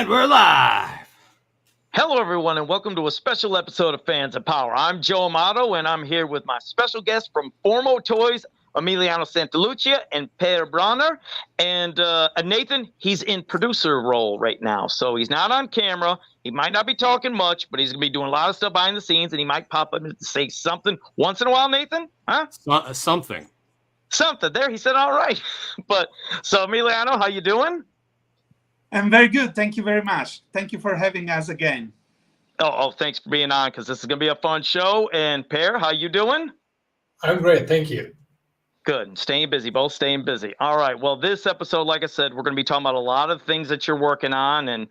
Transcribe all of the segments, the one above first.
And we're live. Hello, everyone, and welcome to a special episode of Fans of Power. I'm Joe Amato, and I'm here with my special guest from Formo Toys, Emiliano Santalucia, and Per Brauner. And Nathan, he's in producer role right now, so he's not on camera. He might not be talking much, but he's going to be doing a lot of stuff behind the scenes, and he might pop up and say something once in a while, Nathan. Huh? Something. Something. There, he said, all right. But so, Emiliano, how you doing? I'm very good. Thank you very much. Thank you for having us again. Oh, thanks for being on, because this is going to be a fun show. And Per, how you doing? I'm great. Thank you. Good. Staying busy. Both staying busy. All right. Well, this episode, like I said, we're going to be talking about a lot of things that you're working on and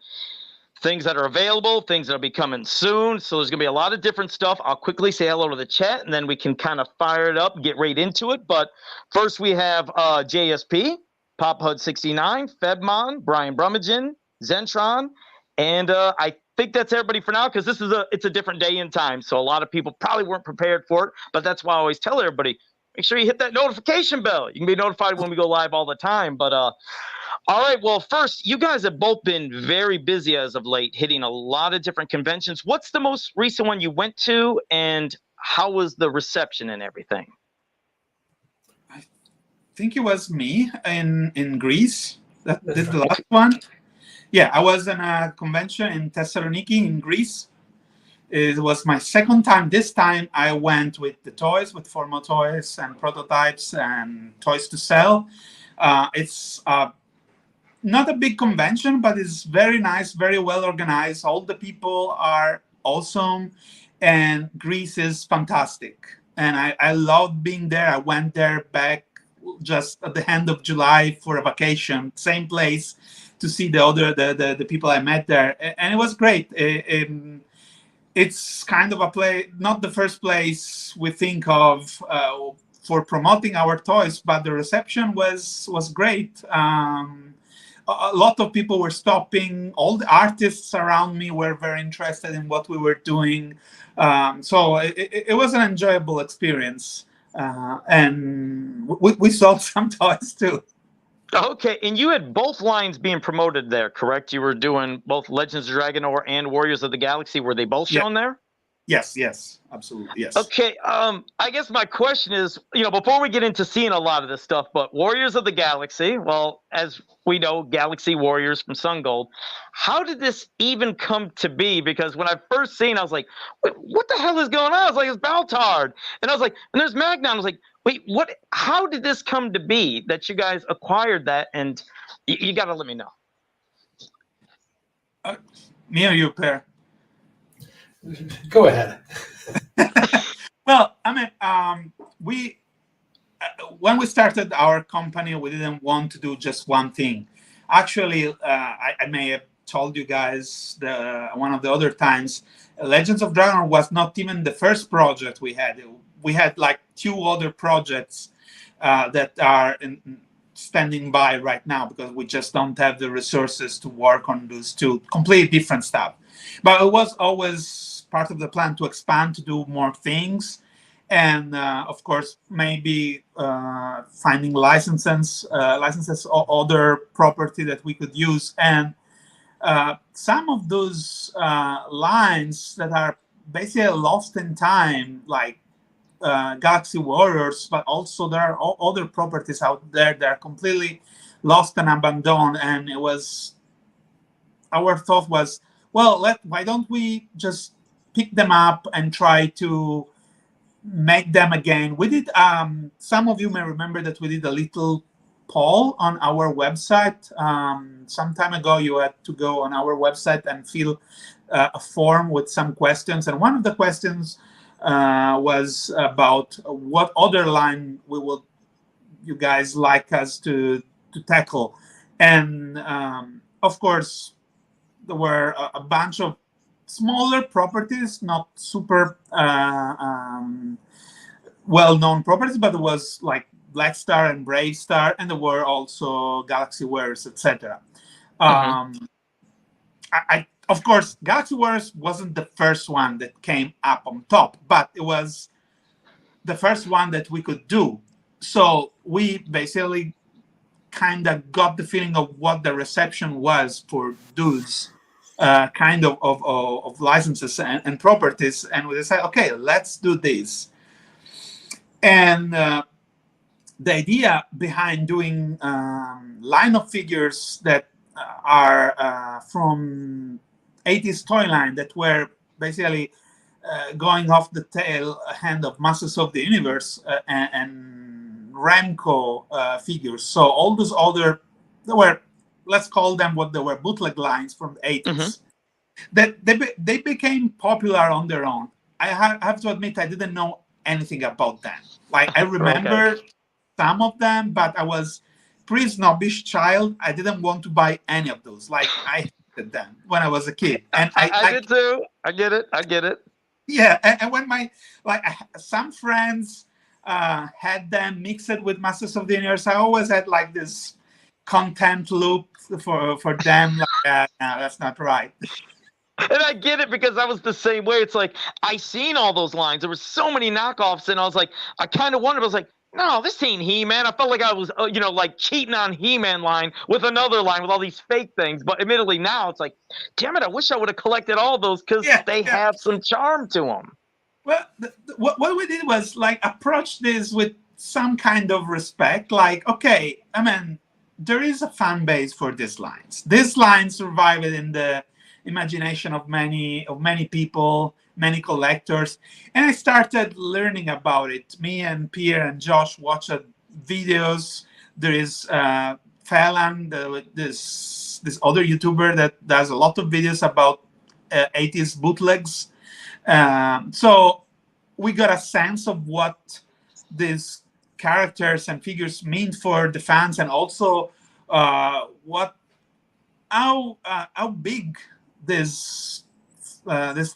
things that are available, things that will be coming soon. So there's going to be a lot of different stuff. I'll quickly say hello to the chat, and then we can kind of fire it up and get right into it. But first, we have JSP. Pop Hud 69, Febmon, Brian Brummagem, Zentron, and I think that's everybody for now, because it's a different day and time, so a lot of people probably weren't prepared for it. But that's why I always tell everybody, make sure you hit that notification bell. You can be notified when we go live all the time. But all right, well, first, you guys have both been very busy as of late, hitting a lot of different conventions. What's the most recent one you went to, and how was the reception and everything? I think it was me in Greece that did the last one. Yeah, I was in a convention in Thessaloniki in Greece. It was my second time. This time I went with the toys, with Formo Toys and prototypes and toys to sell. It's not a big convention, but it's very nice, very well organized. All the people are awesome, and Greece is fantastic. And I loved being there. I went there back just at the end of July for a vacation, same place, to see the people I met there, and it was great. It's kind of a place, not the first place we think of for promoting our toys, but the reception was great. A lot of people were stopping. All the artists around me were very interested in what we were doing, so it was an enjoyable experience. And we sold some toys too. Okay, and you had both lines being promoted there, correct? You were doing both Legends of Dragonore and Warriors of the Galaxy. Were they both shown there? Yes, absolutely, yes. Okay, I guess my question is, before we get into seeing a lot of this stuff, but Warriors of the Galaxy, well, as we know, Galaxy Warriors from Sun Gold, how did this even come to be? Because when I first seen, I was like, wait, what the hell is going on? I was like, it's Baltard. And I was like, and there's Magnon. I was like, wait, what? How did this come to be that you guys acquired that? And you got to let me know. Me or you, Per? Go ahead. Well, I mean, when we started our company, we didn't want to do just one thing. Actually, I may have told you guys one of the other times, Legends of Dragonore was not even the first project we had. We had like 2 other projects that are standing by right now, because we just don't have the resources to work on those 2 completely different stuff. But it was always part of the plan to expand, to do more things, and of course maybe finding licenses or other property that we could use. And some of those lines that are basically lost in time, like Galaxy Warriors, but also there are other properties out there that are completely lost and abandoned. And our thought was, well, why don't we just pick them up and try to make them again? We did, some of you may remember that we did a little poll on our website. Some time ago, you had to go on our website and fill a form with some questions. And one of the questions was about what other line you guys like us to tackle. And of course, there were a bunch of smaller properties, not super well-known properties, but it was like Black Star and Brave Star, and there were also Galaxy Warriors, etc. Of course, Galaxy Warriors wasn't the first one that came up on top, but it was the first one that we could do. So we basically kind of got the feeling of what the reception was for those kind of licenses and properties, and we decided, okay, let's do this. And the idea behind doing line of figures that are from 80s toy line that were basically going off the tail hand of Masters of the Universe and Remco figures. So all those other, they were, let's call them what they were, bootleg lines from the 80s. Mm-hmm. That they became popular on their own. I have to admit, I didn't know anything about them. Like, I remember some of them, but I was pretty snobbish child. I didn't want to buy any of those. Like, I hated them when I was a kid. And I did too. I get it. Yeah, and when some friends had them mixed with Masters of the Universe, I always had like this contempt loop for them. Like, no, that's not right. And I get it, because I was the same way. It's like, I seen all those lines. There were so many knockoffs, and I was like, I kind of wondered. I was like, no, this ain't He-Man. I felt like I was, like cheating on He-Man line with another line with all these fake things. But admittedly, now it's like, damn it, I wish I would have collected all those, because they have some charm to them. Well, what we did was like approach this with some kind of respect. Like, okay, I mean, there is a fan base for these lines. These lines survived in the imagination of many people, many collectors, and I started learning about it. Me and Pierre and Josh watched videos. There is Phelan, this other YouTuber that does a lot of videos about 80s bootlegs. So we got a sense of what these characters and figures mean for the fans, and also how big this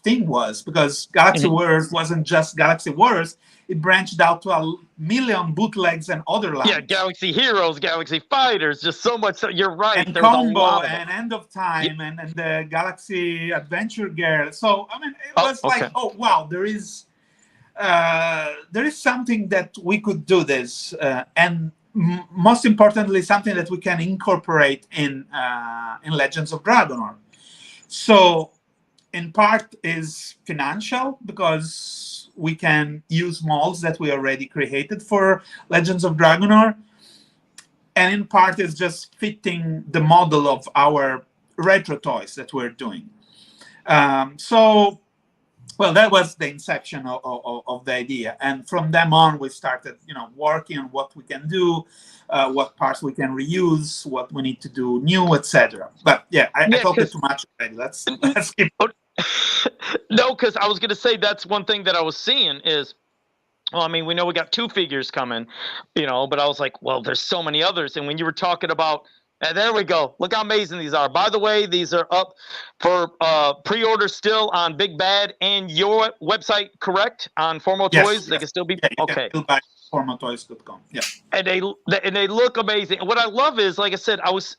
thing was, because Galaxy Wars wasn't just Galaxy Wars. It branched out to 1 million bootlegs and other lines. Yeah, Galaxy Heroes, Galaxy Fighters, just so much. You're right. And Combo and End of Time and the Galaxy Adventure Girl. So, I mean, it was like, oh, wow, there is something that we could do this. And most importantly, something that we can incorporate in Legends of Dragonore. So, in part is financial, because we can use molds that we already created for Legends of Dragonore. And in part is just fitting the model of our retro toys that we're doing. Well, that was the inception of the idea. And from then on, we started, working on what we can do, what parts we can reuse, what we need to do new, etc. But I talked too much already. Let's keep. No, because I was going to say that's one thing that I was seeing is, well, I mean, we know we got 2 figures coming, but I was like, well, there's so many others. And when you were talking about, and there we go. Look how amazing these are. By the way, these are up for pre-order still on Big Bad and your website, correct? On Formo Toys? Yes. They can still be? Okay. Still buy formotoys.com. Yeah. And they look amazing. What I love is, like I said, I was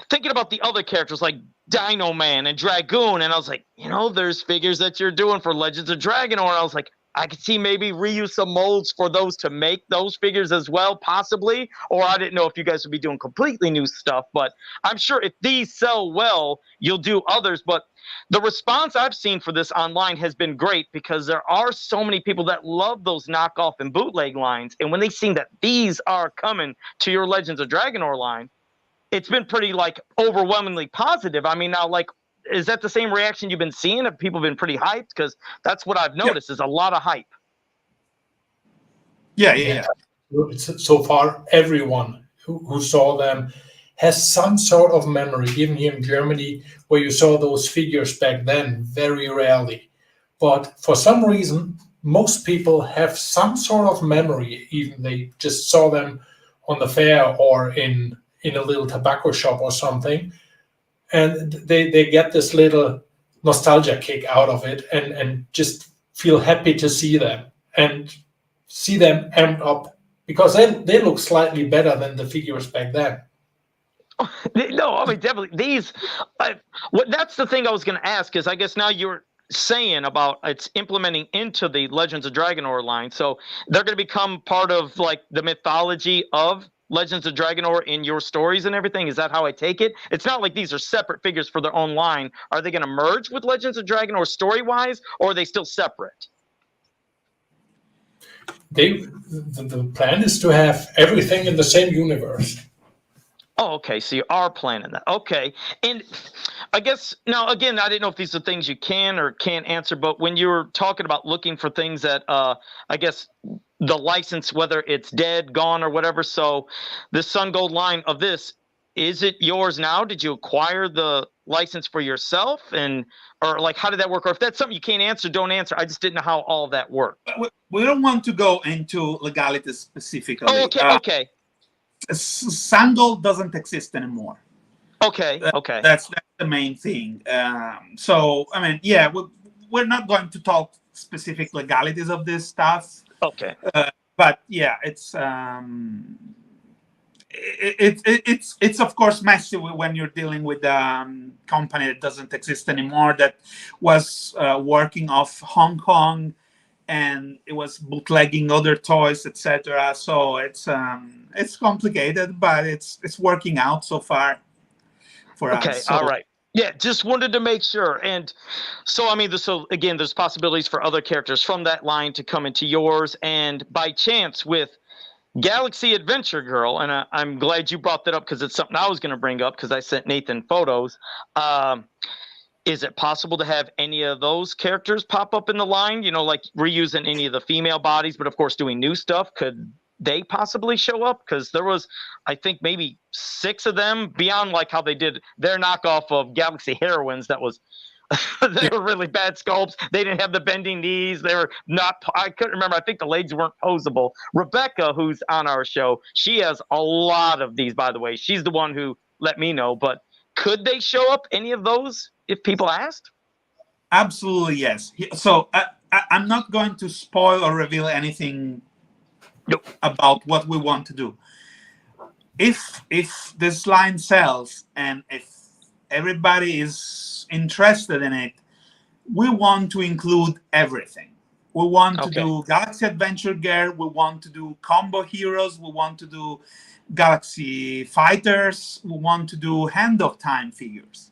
thinking about the other characters like Dino Man and Dragoon, and I was like, there's figures that you're doing for Legends of Dragonore, and I was like, I could see maybe reuse some molds for those to make those figures as well, possibly. Or I didn't know if you guys would be doing completely new stuff, but I'm sure if these sell well, you'll do others. But the response I've seen for this online has been great, because there are so many people that love those knockoff and bootleg lines. And when they seen that these are coming to your Legends of Dragonore line, it's been pretty overwhelmingly positive. I mean, now is that the same reaction you've been seeing? Have people been pretty hyped? Because that's what I've noticed is a lot of hype. Yeah. So far, everyone who saw them has some sort of memory, even here in Germany, where you saw those figures back then, very rarely. But for some reason, most people have some sort of memory, even they just saw them on the fair or in a little tobacco shop or something. And they get this little nostalgia kick out of it and just feel happy to see them and see them amped up, because they look slightly better than the figures back then. No, I mean, definitely. These, that's the thing I was going to ask, is I guess now you're saying about it's implementing into the Legends of Dragonore line. So they're going to become part of the mythology of Legends of Dragonore in your stories and everything? Is that how I take it? It's not like these are separate figures for their own line. Are they going to merge with Legends of Dragonore story-wise, or are they still separate? The plan is to have everything in the same universe. Oh, okay. So you are planning that. Okay. And I guess now, again, I didn't know if these are things you can or can't answer, but when you were talking about looking for things that, I guess, the license, whether it's dead, gone, or whatever. So the Sun Gold line of this, is it yours now? Did you acquire the license for yourself? Or like, how did that work? Or if that's something you can't answer, don't answer. I just didn't know how all that worked. We don't want to go into legalities specifically. Oh, okay. Okay. Sun Gold doesn't exist anymore. Okay. Okay. That's the main thing. So, I mean, yeah, we're not going to talk specific legalities of this stuff. Okay. But yeah, it's of course messy when you're dealing with a company that doesn't exist anymore, that was working off Hong Kong, and it was bootlegging other toys, etc. So it's complicated, but it's working out so far for us. Okay, So, all right. Yeah, just wanted to make sure. And so, I mean, so again, there's possibilities for other characters from that line to come into yours. And by chance, with Galaxy Adventure Girl, and I'm glad you brought that up because it's something I was going to bring up because I sent Nathan photos. Is it possible to have any of those characters pop up in the line? You know, like reusing any of the female bodies, but of course doing new stuff. Could they possibly show up? Because there was, I think, maybe 6 of them, beyond like how they did their knockoff of Galaxy Heroines. That was they were really bad sculpts. They didn't have the bending knees. They were not, I couldn't remember. I think the legs weren't posable. Rebecca, who's on our show, she has a lot of these, by the way. She's the one who let me know. But could they show up, any of those, if people asked? absolutely, yes. So I'm not going to spoil or reveal anything about what we want to do. If this line sells and if everybody is interested in it, we want to include everything. We want to do Galaxy Adventure Girl. We want to do combo heroes. We want to do Galaxy Fighters. We want to do Hand of Time figures.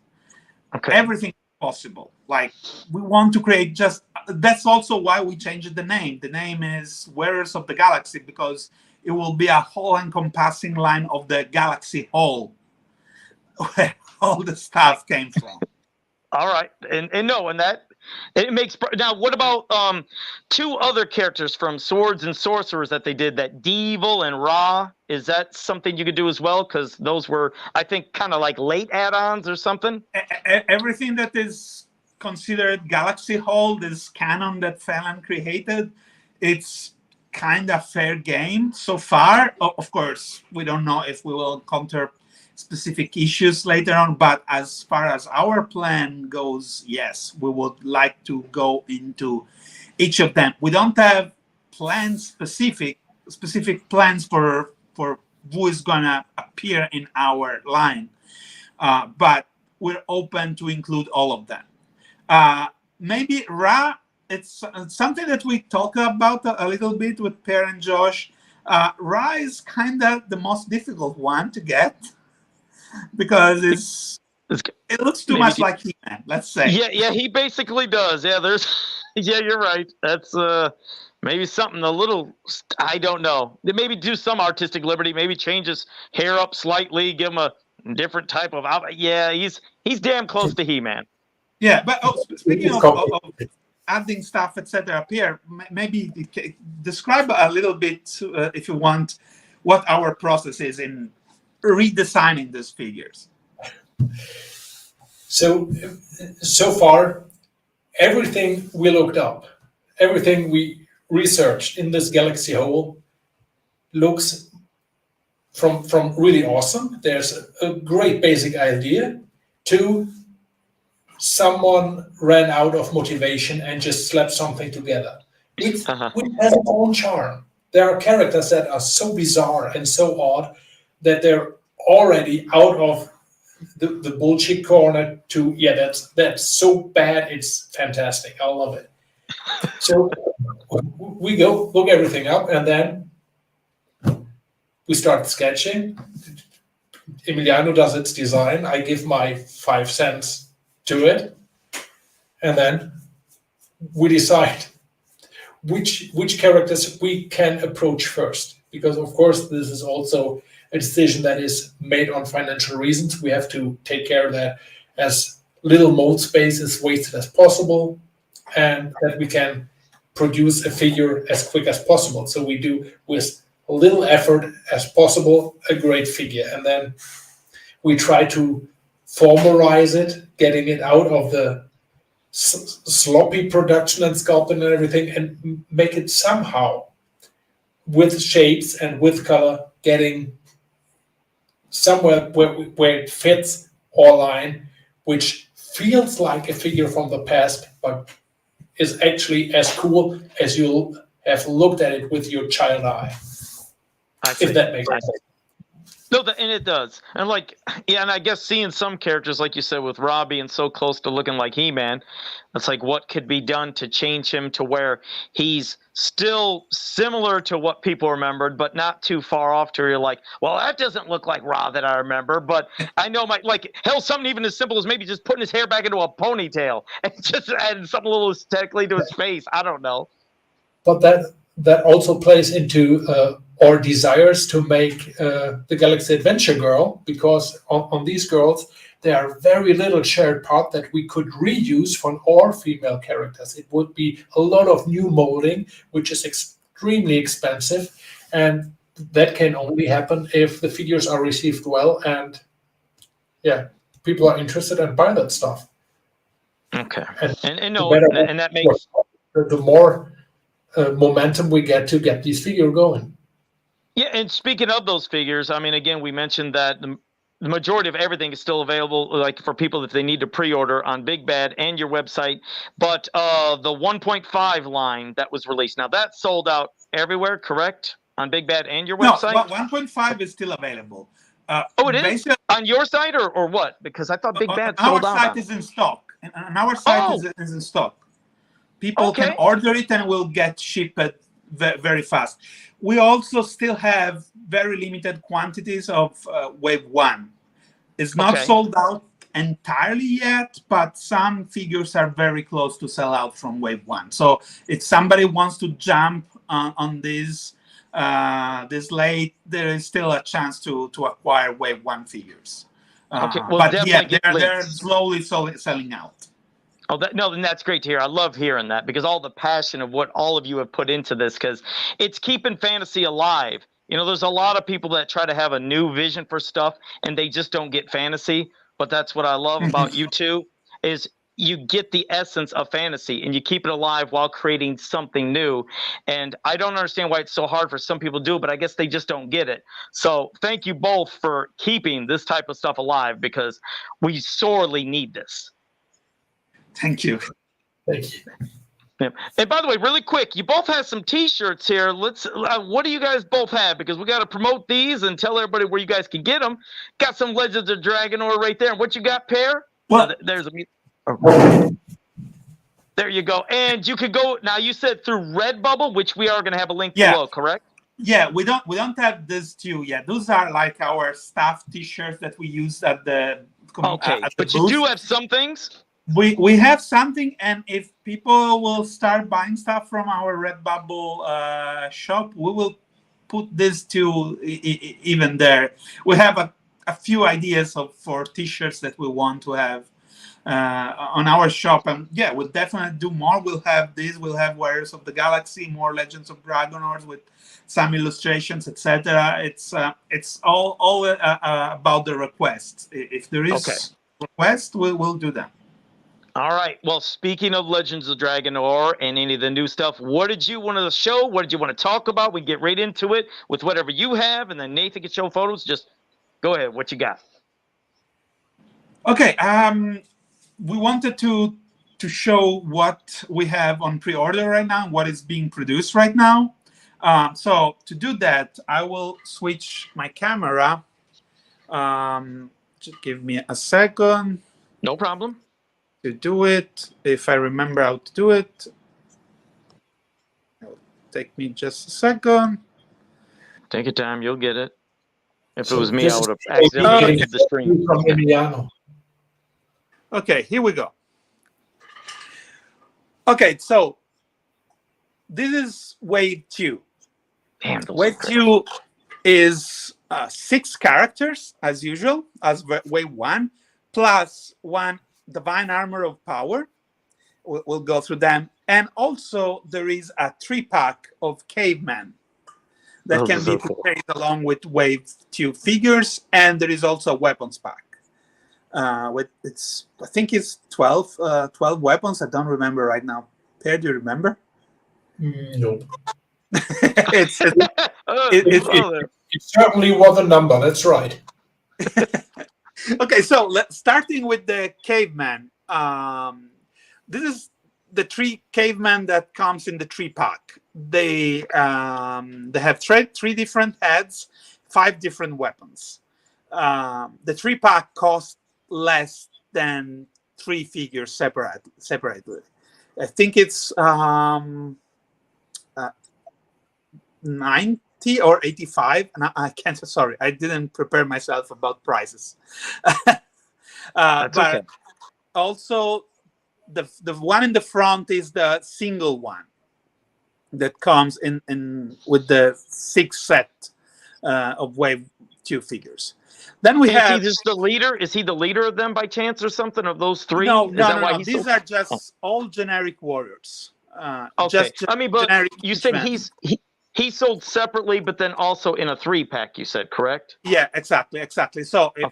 Everything is possible. Like, we want to create that's also why we changed the name. The name is Wearers of the Galaxy, because it will be a whole encompassing line of the Galaxy Hall, where all the stuff came from. All right. And that it makes. Now, what about 2 other characters from Swords and Sorcerers that they did, that Devil and Ra? Is that something you could do as well? Because those were, I think, kind of like late add-ons or something. Everything that is considered Galaxy Hall, this canon that Phelan created, it's kind of fair game so far. Of course, we don't know if we will encounter specific issues later on, but as far as our plan goes, yes, we would like to go into each of them. We don't have plans, specific plans for who is gonna appear in our line, but we're open to include all of them. Maybe Ra, it's something that we talk about a little bit with Per and Josh. Ra is kind of the most difficult one to get, because it looks too much like He-Man, let's say. Yeah, he basically does. Yeah, you're right. That's maybe something a little, I don't know. They maybe do some artistic liberty, maybe change his hair up slightly, give him a different type of outfit. Yeah, he's damn close to He-Man. Yeah, but speaking of adding stuff, etc., Pierre, maybe describe a little bit, if you want, what our process is in redesigning these figures. So far, everything we looked up, everything we researched in this Galaxy Hole looks from really awesome. There's a great basic idea to someone ran out of motivation and just slapped something together. Which has its own charm. There are characters that are so bizarre and so odd that they're already out of the bullshit corner to, that's so bad, it's fantastic. I love it. So we go look everything up, and then we start sketching. Emiliano does its design. I give my 5 cents to it, and then we decide which characters we can approach first. Because of course, this is also a decision that is made on financial reasons. We have to take care that as little mold space is wasted as possible, and that we can produce a figure as quick as possible. So we do with little effort as possible a great figure, and then we try to formalize it, getting it out of the sloppy production and sculpting and everything, and make it somehow with shapes and with color, getting somewhere where it fits our line, which feels like a figure from the past, but is actually as cool as you'll have looked at it with your child eye. If that makes sense. No, and it does. And and I guess seeing some characters, like you said, with Robbie and so close to looking like He-Man, it's like what could be done to change him to where he's still similar to what people remembered, but not too far off to where you're like, well, that doesn't look like Ra that I remember. But I know hell, something even as simple as maybe just putting his hair back into a ponytail and just adding something a little aesthetically to his face. I don't know. But that also plays into our desires to make the Galaxy Adventure Girl, because on these girls there are very little shared part that we could reuse from our female characters. It would be a lot of new molding, which is extremely expensive, and that can only happen if the figures are received well and people are interested and buy that stuff. Okay, and that makes the more momentum we get to get these figures going. Yeah, and speaking of those figures, I mean, again, we mentioned that the majority of everything is still available, like for people if they need to pre-order on Big Bad and your website. But the 1.5 line that was released, now that's sold out everywhere, correct? On Big Bad and your website? No, 1.5 is still available. It is? On your site or what? Because I thought Big Bad sold out. Our site is in stock. And our site is in stock. People can order it and will get shipped very fast. We also still have very limited quantities of Wave 1. It's not sold out entirely yet, but some figures are very close to sell out from Wave 1. So if somebody wants to jump on this late, there is still a chance to acquire Wave 1 figures. But they're slowly selling out. Then that's great to hear. I love hearing that, because all the passion of what all of you have put into this, because it's keeping fantasy alive. You know, there's a lot of people that try to have a new vision for stuff and they just don't get fantasy. But that's what I love about you two, is you get the essence of fantasy and you keep it alive while creating something new. And I don't understand why it's so hard for some people to do, but I guess they just don't get it. So thank you both for keeping this type of stuff alive, because we sorely need this. Thank you. Thank you. Yeah. And by the way, really quick, you both have some T-shirts here. Let's. What do you guys both have? Because we got to promote these and tell everybody where you guys can get them. Got some Legends of Dragonore right there. And what you got, Pear? Well, there's a. There you go. And you could go now. You said through Redbubble, which we are going to have a link below, correct? Yeah, we don't have this too yet. Those are like our staff T-shirts that we use at the. But you do have some things. We have something, and if people will start buying stuff from our Redbubble shop, we will put this to even there. We have a few ideas for T-shirts that we want to have on our shop, and we'll definitely do more. We'll have this. We'll have Warriors of the Galaxy, more Legends of Dragonore with some illustrations, etc. It's all about the requests. If there is request, we'll do that. All right. Well, speaking of Legends of Dragonore and any of the new stuff, what did you want to show? What did you want to talk about? We can get right into it with whatever you have, and then Nathan can show photos. Just go ahead. What you got? Okay. We wanted to show what we have on pre-order right now, what is being produced right now. So to do that, I will switch my camera. Just give me a second. No problem. To do it, if I remember how to do it. It'll take me just a second. Take your time, you'll get it. If So it was me, this I is would have accidentally Okay. ended the stream. from Emiliano. Okay, here we go. Okay, so this is wave 2. Damn, those Wave are great. 2 is 6 characters, as usual, as wave 1, plus 1 divine armor of power. We'll go through them. And also, there is a 3-pack of cavemen that Those can are be so cool. purchased along with wave 2 figures. And there is also a weapons pack. I think it's 12 weapons. I don't remember right now. Per, do you remember? No. it's It certainly was a number. That's right. Okay, so starting with the caveman. This is the 3 cavemen that comes in the 3-pack. They have 3 different heads, 5 different weapons. The 3-pack costs less than 3 figures separately. I think it's 90 or 85, and I can't. Sorry, I didn't prepare myself about prices. That's but okay. also, the one in the front is the single one that comes in with the 6 set of wave 2 figures. Then we Is he have just the leader? Is he the leader of them by chance or something of those 3? no. Is that why he's These so... are just all generic warriors. Okay. Just I mean, but generic you said henchmen. he sold separately, but then also in a 3-pack. You said, correct? Yeah, exactly. So if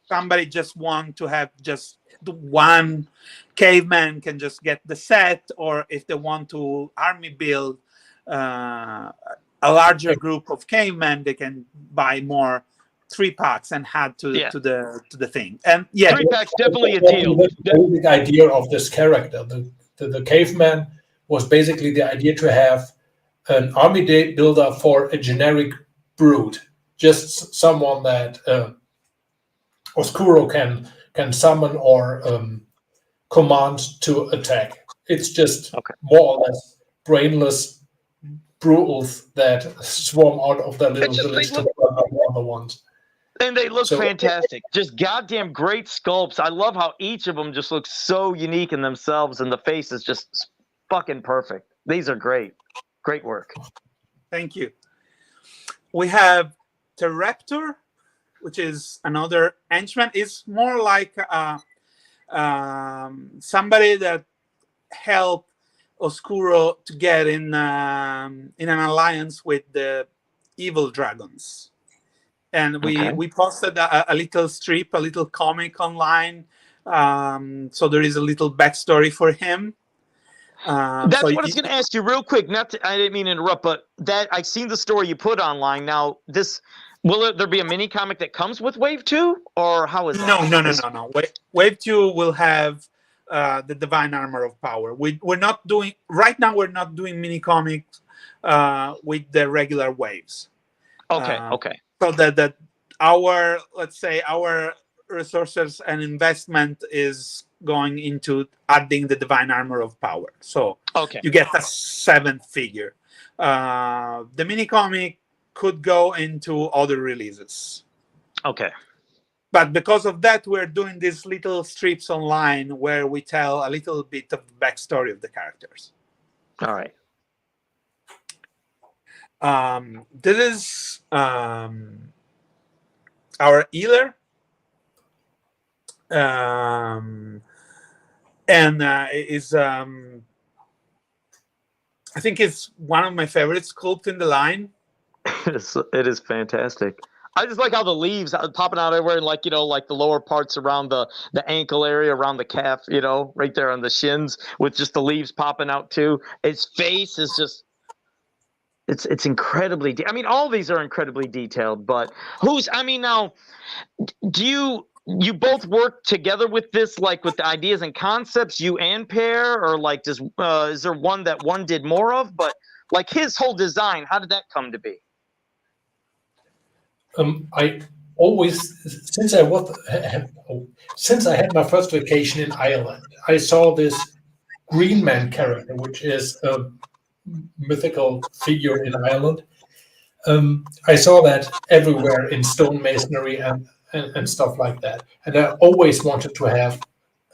somebody just want to have just the one caveman, can just get the set, or if they want to army build a larger group of cavemen, they can buy more 3-packs and add to the thing. And yeah, 3-pack's definitely a deal. The basic idea of this character, the caveman, was basically the idea to have an army builder for a generic brood, just someone that Oscuro can summon or command to attack. It's just more or less brainless brutals that swarm out of their little village to other ones. And they look fantastic. Just goddamn great sculpts. I love how each of them just looks so unique in themselves, and the face is just fucking perfect. These are great. Great work. Thank you. We have Terraptor, which is another henchman. It's more like somebody that helped Oscuro to get in an alliance with the evil dragons. And we posted a little strip, a little comic online. So there is a little backstory for him. That's what I was going to ask you real quick. I didn't mean to interrupt, but that I've seen the story you put online. Now, will there be a mini comic that comes with Wave 2, or how is that? No. Wave 2 will have the Divine Armor of Power. We're not doing right now. We're not doing mini comics with the regular waves. Okay. So that our resources and investment is going into adding the Divine Armor of Power. So you get a 7th figure. The mini comic could go into other releases. Okay. But because of that, we're doing these little strips online where we tell a little bit of the backstory of the characters. All right. This is our healer. And is I think it's one of my favorite sculpts in the line. It is fantastic. I just like how the leaves are popping out everywhere, like like the lower parts around the ankle area, around the calf, right there on the shins, with just the leaves popping out too. His face is just it's incredibly. I mean, all these are incredibly detailed. But now, do you both work together with this, like with the ideas and concepts, you and Per, or like is there one that one did more of? But like his whole design, how did that come to be? I always, since I had my first vacation in Ireland, I saw this Green Man character, which is a mythical figure in Ireland, I saw that everywhere in stonemasonry and stuff like that. And I always wanted to have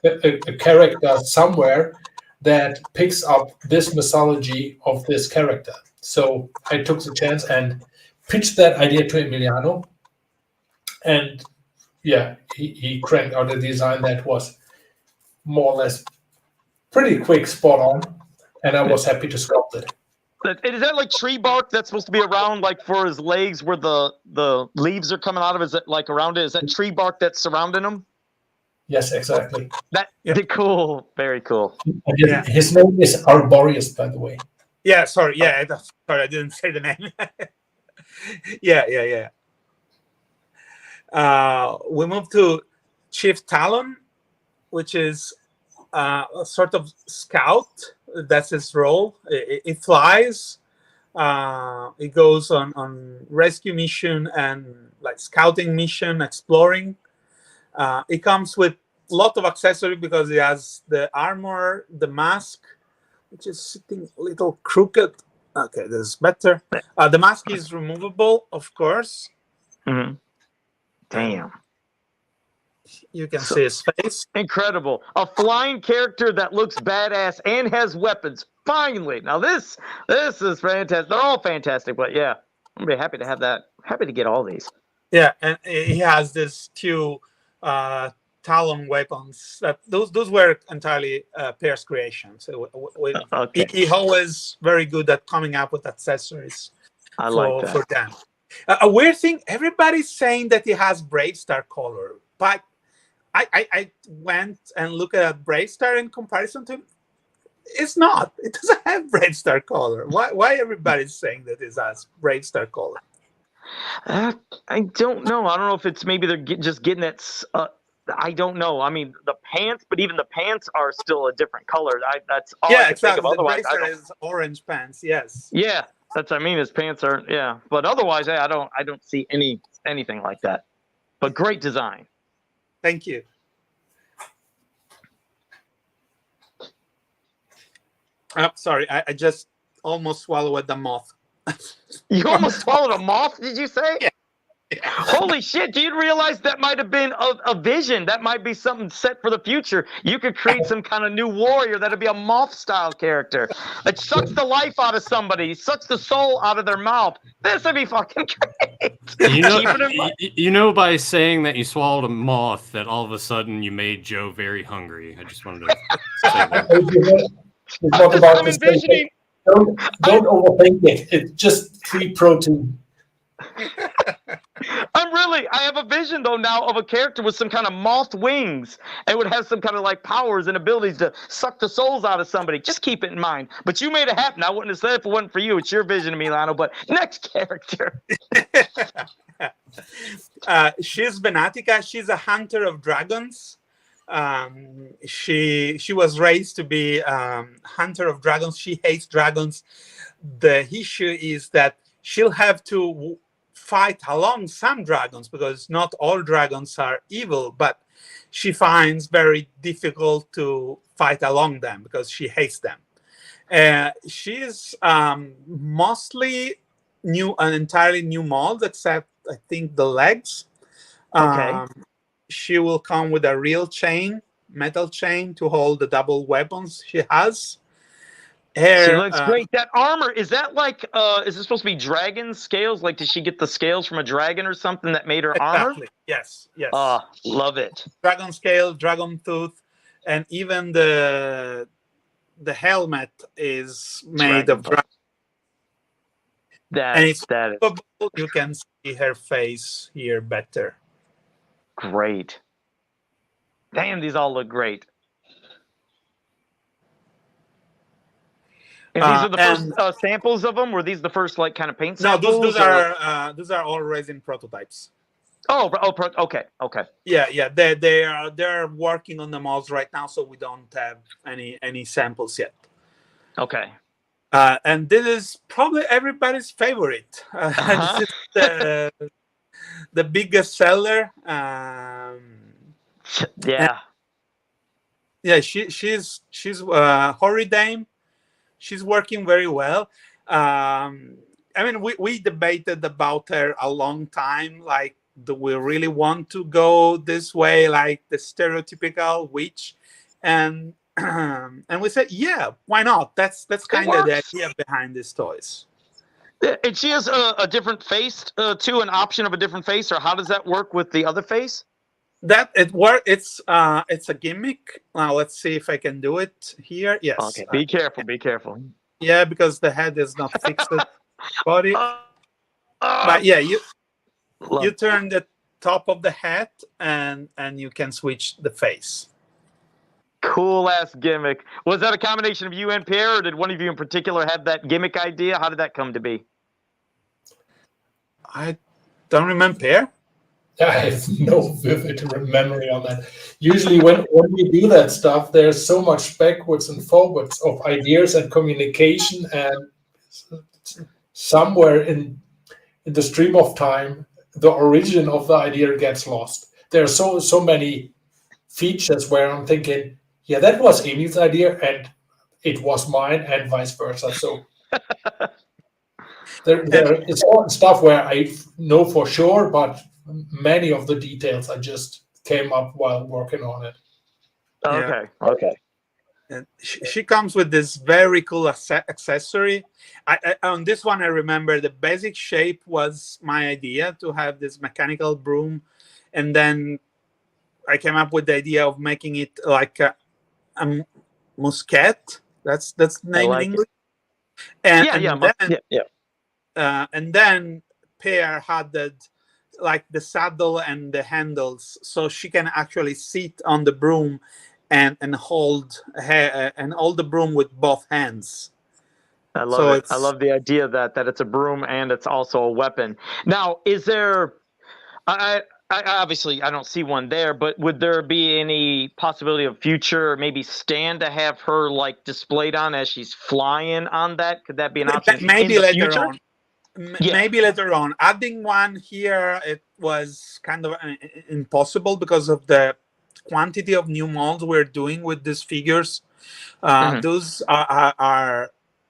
a character somewhere that picks up this mythology of this character. So I took the chance and pitched that idea to Emiliano. And yeah, he cranked out a design that was more or less pretty quick, spot on. And I was happy to sculpt it. Is that like tree bark that's supposed to be around, like for his legs where the leaves are coming out of? Is it like around it? Is that tree bark that's surrounding him? Yes, exactly. Cool. Very cool. His name is Arboreus, by the way. Yeah, sorry. Yeah, sorry, I didn't say the name. Yeah. We move to Chief Talon, which is a sort of scout. That's his role. It flies. It goes on rescue mission and like scouting mission, exploring. It comes with a lot of accessory because it has the armor, the mask, which is sitting a little crooked. Okay, this is better. The mask is removable, of course. Mm-hmm. Damn. You can see his face. Incredible. A flying character that looks badass and has weapons. Finally. Now this is fantastic. They're all fantastic, but yeah, I'm gonna be happy to have that. Happy to get all these. Yeah, and he has this two Talon weapons. Those were entirely Pear's creations. Okay. He always very good at coming up with accessories for them. A weird thing, everybody's saying that he has Brave Star color, but I went and looked at Brave Star in comparison to him. It's not. It doesn't have Brave Star color. Why everybody's saying that it has Brave Star color? I don't know. I don't know if it's maybe they're just getting that. I don't know. I mean, the pants, but even the pants are still a different color. That's all I can think of. Otherwise, the Brave Star is orange pants. Yes. Yeah, that's what I mean. His pants are but otherwise, I don't see anything like that. But great design. Thank you. Sorry, I just almost swallowed the moth. You almost swallowed a moth, did you say? Yeah. Holy shit, do you realize that might have been a vision? That might be something set for the future. You could create some kind of new warrior that'd be a moth-style character. It sucks the life out of somebody, sucks the soul out of their mouth. This would be fucking great. You know, by saying that you swallowed a moth, that all of a sudden you made Joe very hungry. I just wanted to say that. I'm envisioning. Don't overthink it. It's just tree protein. I have a vision though now of a character with some kind of moth wings and would have some kind of like powers and abilities to suck the souls out of somebody. Just keep it in mind. But you made it happen. I wouldn't have said it if it wasn't for you. It's your vision, Emiliano. But next character. She's Venatica. She's a hunter of dragons. She was raised to be hunter of dragons. She hates dragons. The issue is that she'll have to fight along some dragons because not all dragons are evil, but she finds very difficult to fight along them because she hates them. She's mostly an entirely new mold, except I think the legs. Okay. She will come with a real metal chain to hold the double weapons she has. She looks great. That armor, is that like, is it supposed to be dragon scales? Like, did she get the scales from a dragon or something that made her armor? Yes. Love it. Dragon scale, dragon tooth, and even the helmet is made of dragon. And it's you can see her face here better. Great. Damn, these all look great. And these are the first samples of them? Were these the first like kind of paint samples? No, those are all resin prototypes. Okay. Yeah. They're working on the molds right now, so we don't have any samples yet. Okay. And this is probably everybody's favorite. This is the biggest seller. Yeah, she's Horidame. She's working very well. I mean, we debated about her a long time. Like, do we really want to go this way, like the stereotypical witch? And and we said, yeah, why not? That's kind of the idea behind these toys. And she has a different face too, an option of a different face, or how does that work with the other face? That it work. It's a gimmick. Now let's see if I can do it here. Yes. Okay, be careful. Be careful. Yeah, because the head is not fixed. Body. But yeah, you turn the top of the head and you can switch the face. Cool ass gimmick. Was that a combination of you and Pierre, or did one of you in particular have that gimmick idea? How did that come to be? I don't remember, Pierre. I have no vivid memory on that. Usually when we do that stuff, there's so much backwards and forwards of ideas and communication, and somewhere in the stream of time, the origin of the idea gets lost. There are so many features where I'm thinking, yeah, that was Amy's idea and it was mine, and vice versa. So there is all stuff where I know for sure, but many of the details I just came up while working on it. Okay. Okay. And she comes with this very cool accessory. I on this one, I remember the basic shape was my idea to have this mechanical broom, and then I came up with the idea of making it like a musket. That's the name in English. And then Pierre added like the saddle and the handles, so she can actually sit on the broom and hold the broom with both hands. I love it. I love the idea that it's a broom and it's also a weapon. Now, is there? I obviously I don't see one there, but would there be any possibility of future maybe stand to have her like displayed on as she's flying on that? Could that be an option? Maybe later on. Maybe later on. Adding one here, it was kind of impossible because of the quantity of new molds we're doing with these figures. Those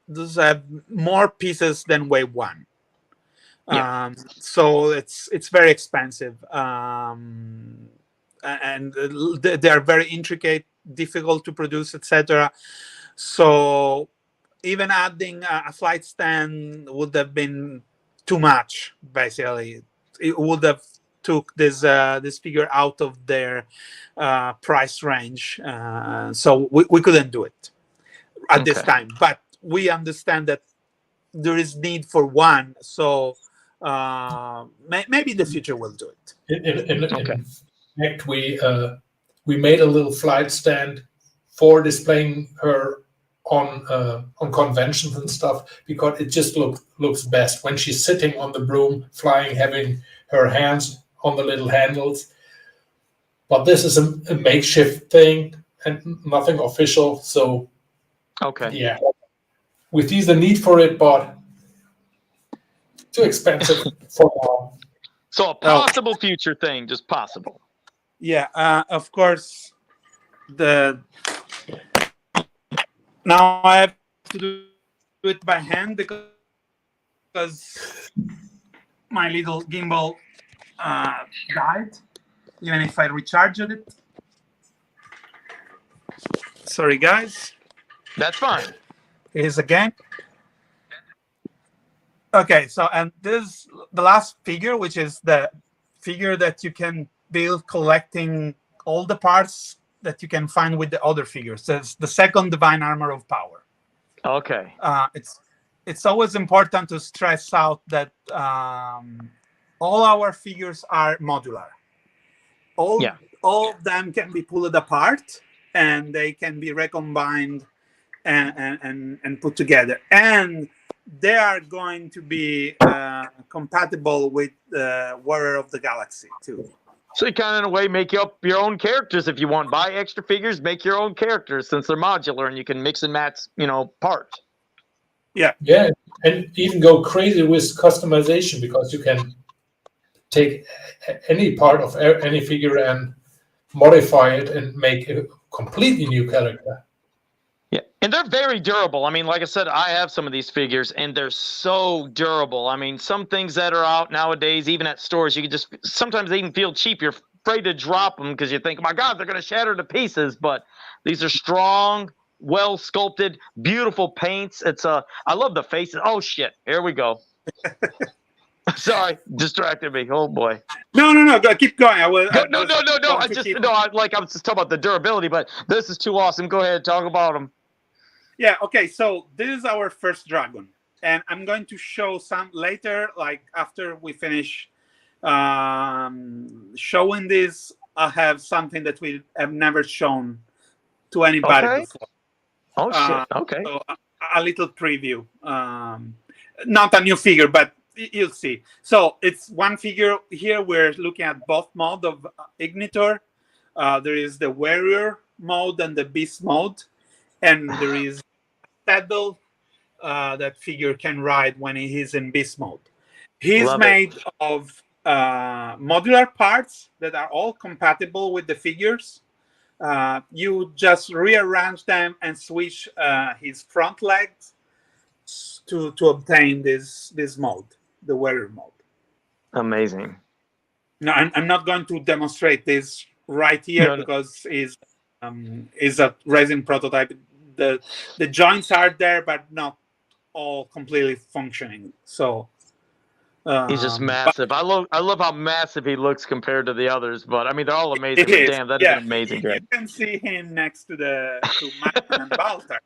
those have more pieces than wave one. So it's very expensive, and they're very intricate, difficult to produce, etc. So even adding a flight stand would have been too much. Basically, it would have took this figure out of their price range, so we couldn't do it at this time. But we understand that there is need for one, so maybe the future will do it. In fact, we made a little flight stand for displaying her on conventions and stuff, because it just looks best when she's sitting on the broom, flying, having her hands on the little handles. But this is a makeshift thing and nothing official, so yeah, we see the need for it, but too expensive for now. So a possible future thing, just possible. Yeah, of course. Now I have to do it by hand because my little gimbal died, even if I recharged it. Sorry, guys. That's fine. Here's again. Okay, so and this the last figure, which is the figure that you can build collecting all the parts that you can find with the other figures. So it's the second Divine Armor of Power. Okay. It's always important to stress out that all our figures are modular. All of them can be pulled apart and they can be recombined and put together. And they are going to be compatible with Warrior of the Galaxy too. So you kind of, in a way, make up your own characters if you want. Buy extra figures, make your own characters since they're modular and you can mix and match, parts. Yeah, and even go crazy with customization, because you can take any part of any figure and modify it and make a completely new character. Yeah, And they're very durable. I mean, like I said, I have some of these figures, and they're so durable. I mean, some things that are out nowadays, even at stores, you can just sometimes they even feel cheap. You're afraid to drop them because you think, oh my God, they're going to shatter to pieces. But these are strong, well sculpted, beautiful paints. I love the faces. Oh shit, here we go. Sorry, distracted me. Oh boy. No. Go, keep going. I will. No. I was just talking about the durability, but this is too awesome. Go ahead, talk about them. Yeah. Okay. So this is our first dragon, and I'm going to show some later, like after we finish showing this. I have something that we have never shown to anybody before. Oh shit. Okay. So a little preview. Not a new figure, but you'll see. So it's one figure here. We're looking at both mode of Ignitor. There is the warrior mode and the beast mode, and there is saddle that figure can ride when he is in beast mode. He's made of modular parts that are all compatible with the figures. You just rearrange them and switch his front legs to obtain this mode, the warrior mode. Amazing. No, I'm not going to demonstrate this right here because it's a resin prototype. The joints are there, but not all completely functioning. So he's just massive. I love how massive he looks compared to the others. But I mean, they're all amazing. But damn, that is an amazing guy. You can see him next to Magnan and Baltar.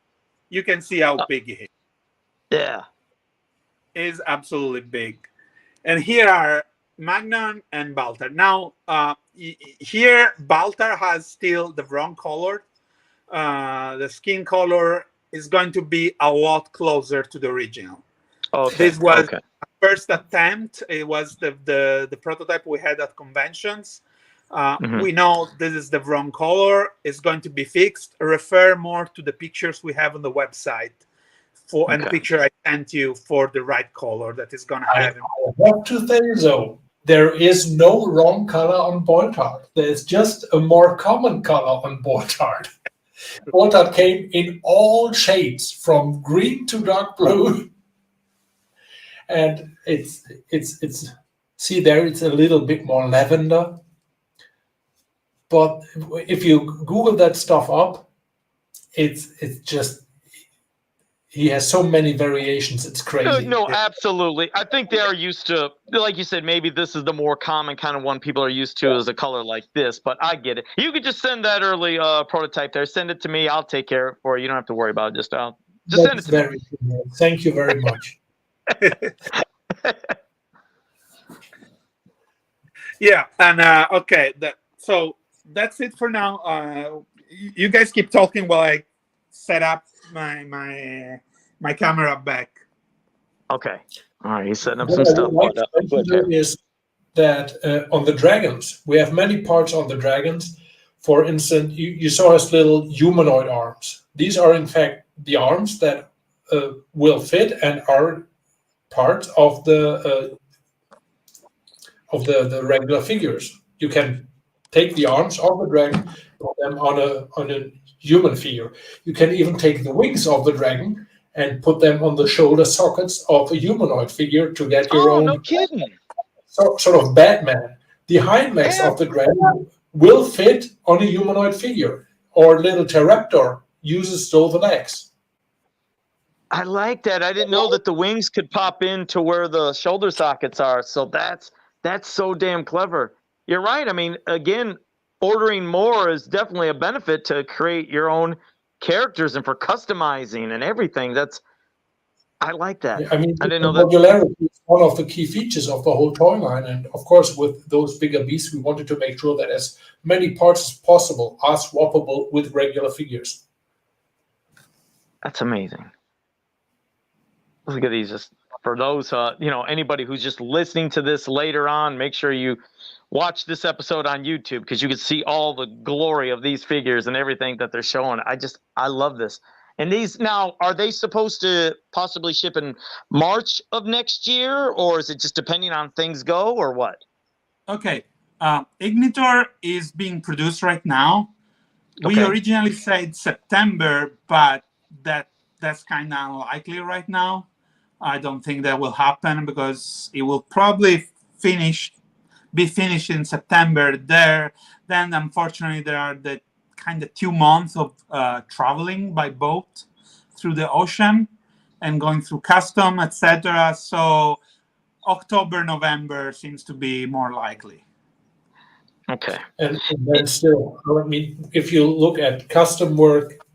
You can see how big he is. Yeah, is absolutely big. And here are Magnan and Baltar. Now, here Baltar has still the wrong color. The skin color is going to be a lot closer to the original. Okay. This was first attempt. It was the prototype we had at conventions. We know this is the wrong color. It's going to be fixed. Refer more to the pictures we have on the website and the picture I sent you for the right color that is going to have. I have to say though, there is no wrong color on Boltard. There's just a more common color on Boltard. Boltard came in all shades from green to dark blue. And it's see there, it's a little bit more lavender. But if you Google that stuff up, it's just, he has so many variations. It's crazy. No, absolutely. I think they are used to, like you said, maybe this is the more common kind of one people are used to as a color like this, but I get it. You could just send that early prototype there. Send it to me. I'll take care of it for you. You don't have to worry about it. Just send it to me. Cool. Thank you very much. Yeah, and okay, so that's it for now. You guys keep talking while I set up my camera back. Okay. All right, he's setting up some stuff. Is that on the dragons, we have many parts on the dragons. For instance, you saw his little humanoid arms. These are in fact the arms that will fit and are part of the regular figures. You can take the arms of the dragon, put them on a human figure. You can even take the wings of the dragon and put them on the shoulder sockets of a humanoid figure to get your own. No kidding. Sort of Batman. The hind legs of the dragon will fit on a humanoid figure, or little Pteropter uses those legs. I like that. I didn't know that the wings could pop into where the shoulder sockets are. So that's so damn clever. You're right. I mean, again, ordering more is definitely a benefit to create your own characters and for customizing and everything. I like that. I mean, I didn't know that. Modularity is one of the key features of the whole toy line. And of course, with those bigger beasts, we wanted to make sure that as many parts as possible are swappable with regular figures. That's amazing. Look at these. Just for those, anybody who's just listening to this later on, make sure you watch this episode on YouTube because you can see all the glory of these figures and everything that they're showing. I love this. And these now, are they supposed to possibly ship in March of next year, or is it just depending on things go, or what? Okay. Ignitor is being produced right now. We originally said September, but that's kind of unlikely right now. I don't think that will happen because it will probably be finished in September. Then unfortunately there are the kind of 2 months of traveling by boat through the ocean and going through custom, etc. So October, November seems to be more likely. Okay. And then still, I mean, if you look at custom work,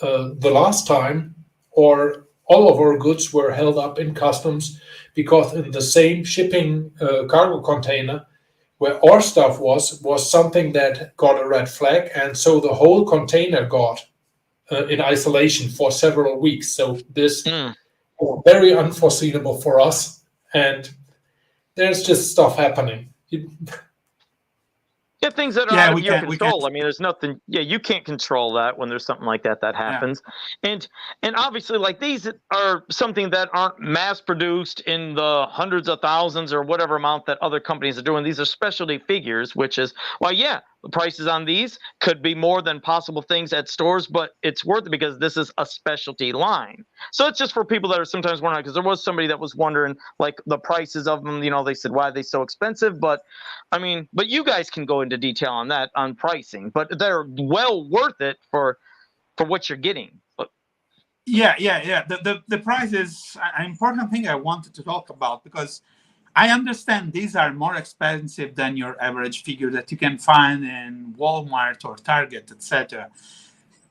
the last time, or all of our goods were held up in customs because in the same shipping cargo container where our stuff was something that got a red flag, and so the whole container got in isolation for several weeks. So this was very unforeseeable for us, and there's just stuff happening. Yeah, things that are out of your control. I mean, there's nothing. Yeah, you can't control that when there's something like that happens. Yeah. And obviously, like, these are something that aren't mass produced in the hundreds of thousands or whatever amount that other companies are doing. These are specialty figures, which is why, yeah, the prices on these could be more than possible things at stores, but it's worth it because this is a specialty line. So it's just for people that are sometimes wondering, because there was somebody that was wondering, like, the prices of them. You know, they said, why are they so expensive? But I mean, but you guys can go into detail on that, on pricing, but they're well worth it for what you're getting. But yeah. The price is an important thing I wanted to talk about, because I understand these are more expensive than your average figure that you can find in Walmart or Target, etc.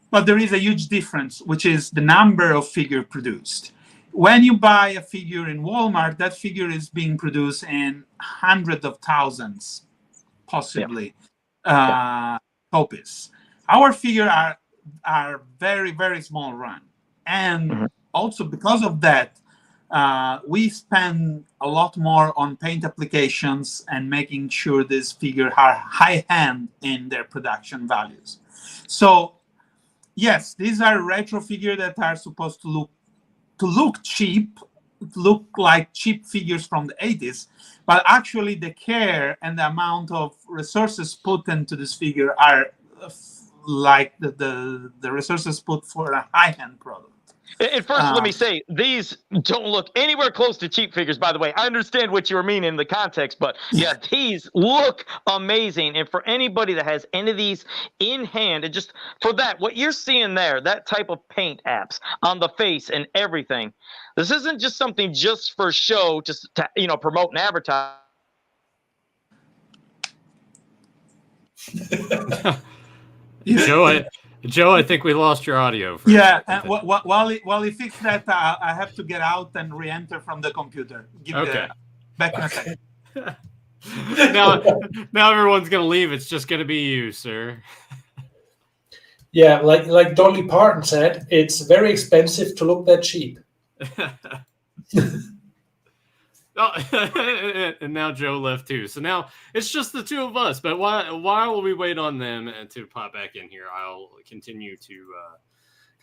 But there is a huge difference, which is the number of figure produced. When you buy a figure in Walmart, that figure is being produced in hundreds of thousands, possibly, copies. Our figure are very, very small run. And also because of that, we spend a lot more on paint applications and making sure these figures are high-end in their production values. So, yes, these are retro figures that are supposed to look cheap, look like cheap figures from the 80s, but actually the care and the amount of resources put into this figure are like the resources put for a high-end product. And first, let me say, these don't look anywhere close to cheap figures, by the way. I understand what you were meaning in the context, but yeah, these look amazing. And for anybody that has any of these in hand, and just for that, what you're seeing there, that type of paint apps on the face and everything, this isn't just something just for show, just to, you know, promote and advertise. Joe, I think we lost your audio. And while he fixes that, I have to get out and re-enter from the computer. Back in a second. now everyone's gonna leave. It's just gonna be you, sir. Yeah, like Dolly Parton said, it's very expensive to look that cheap. And now Joe left too. So now it's just the two of us. But while we wait on them to pop back in here, I'll continue to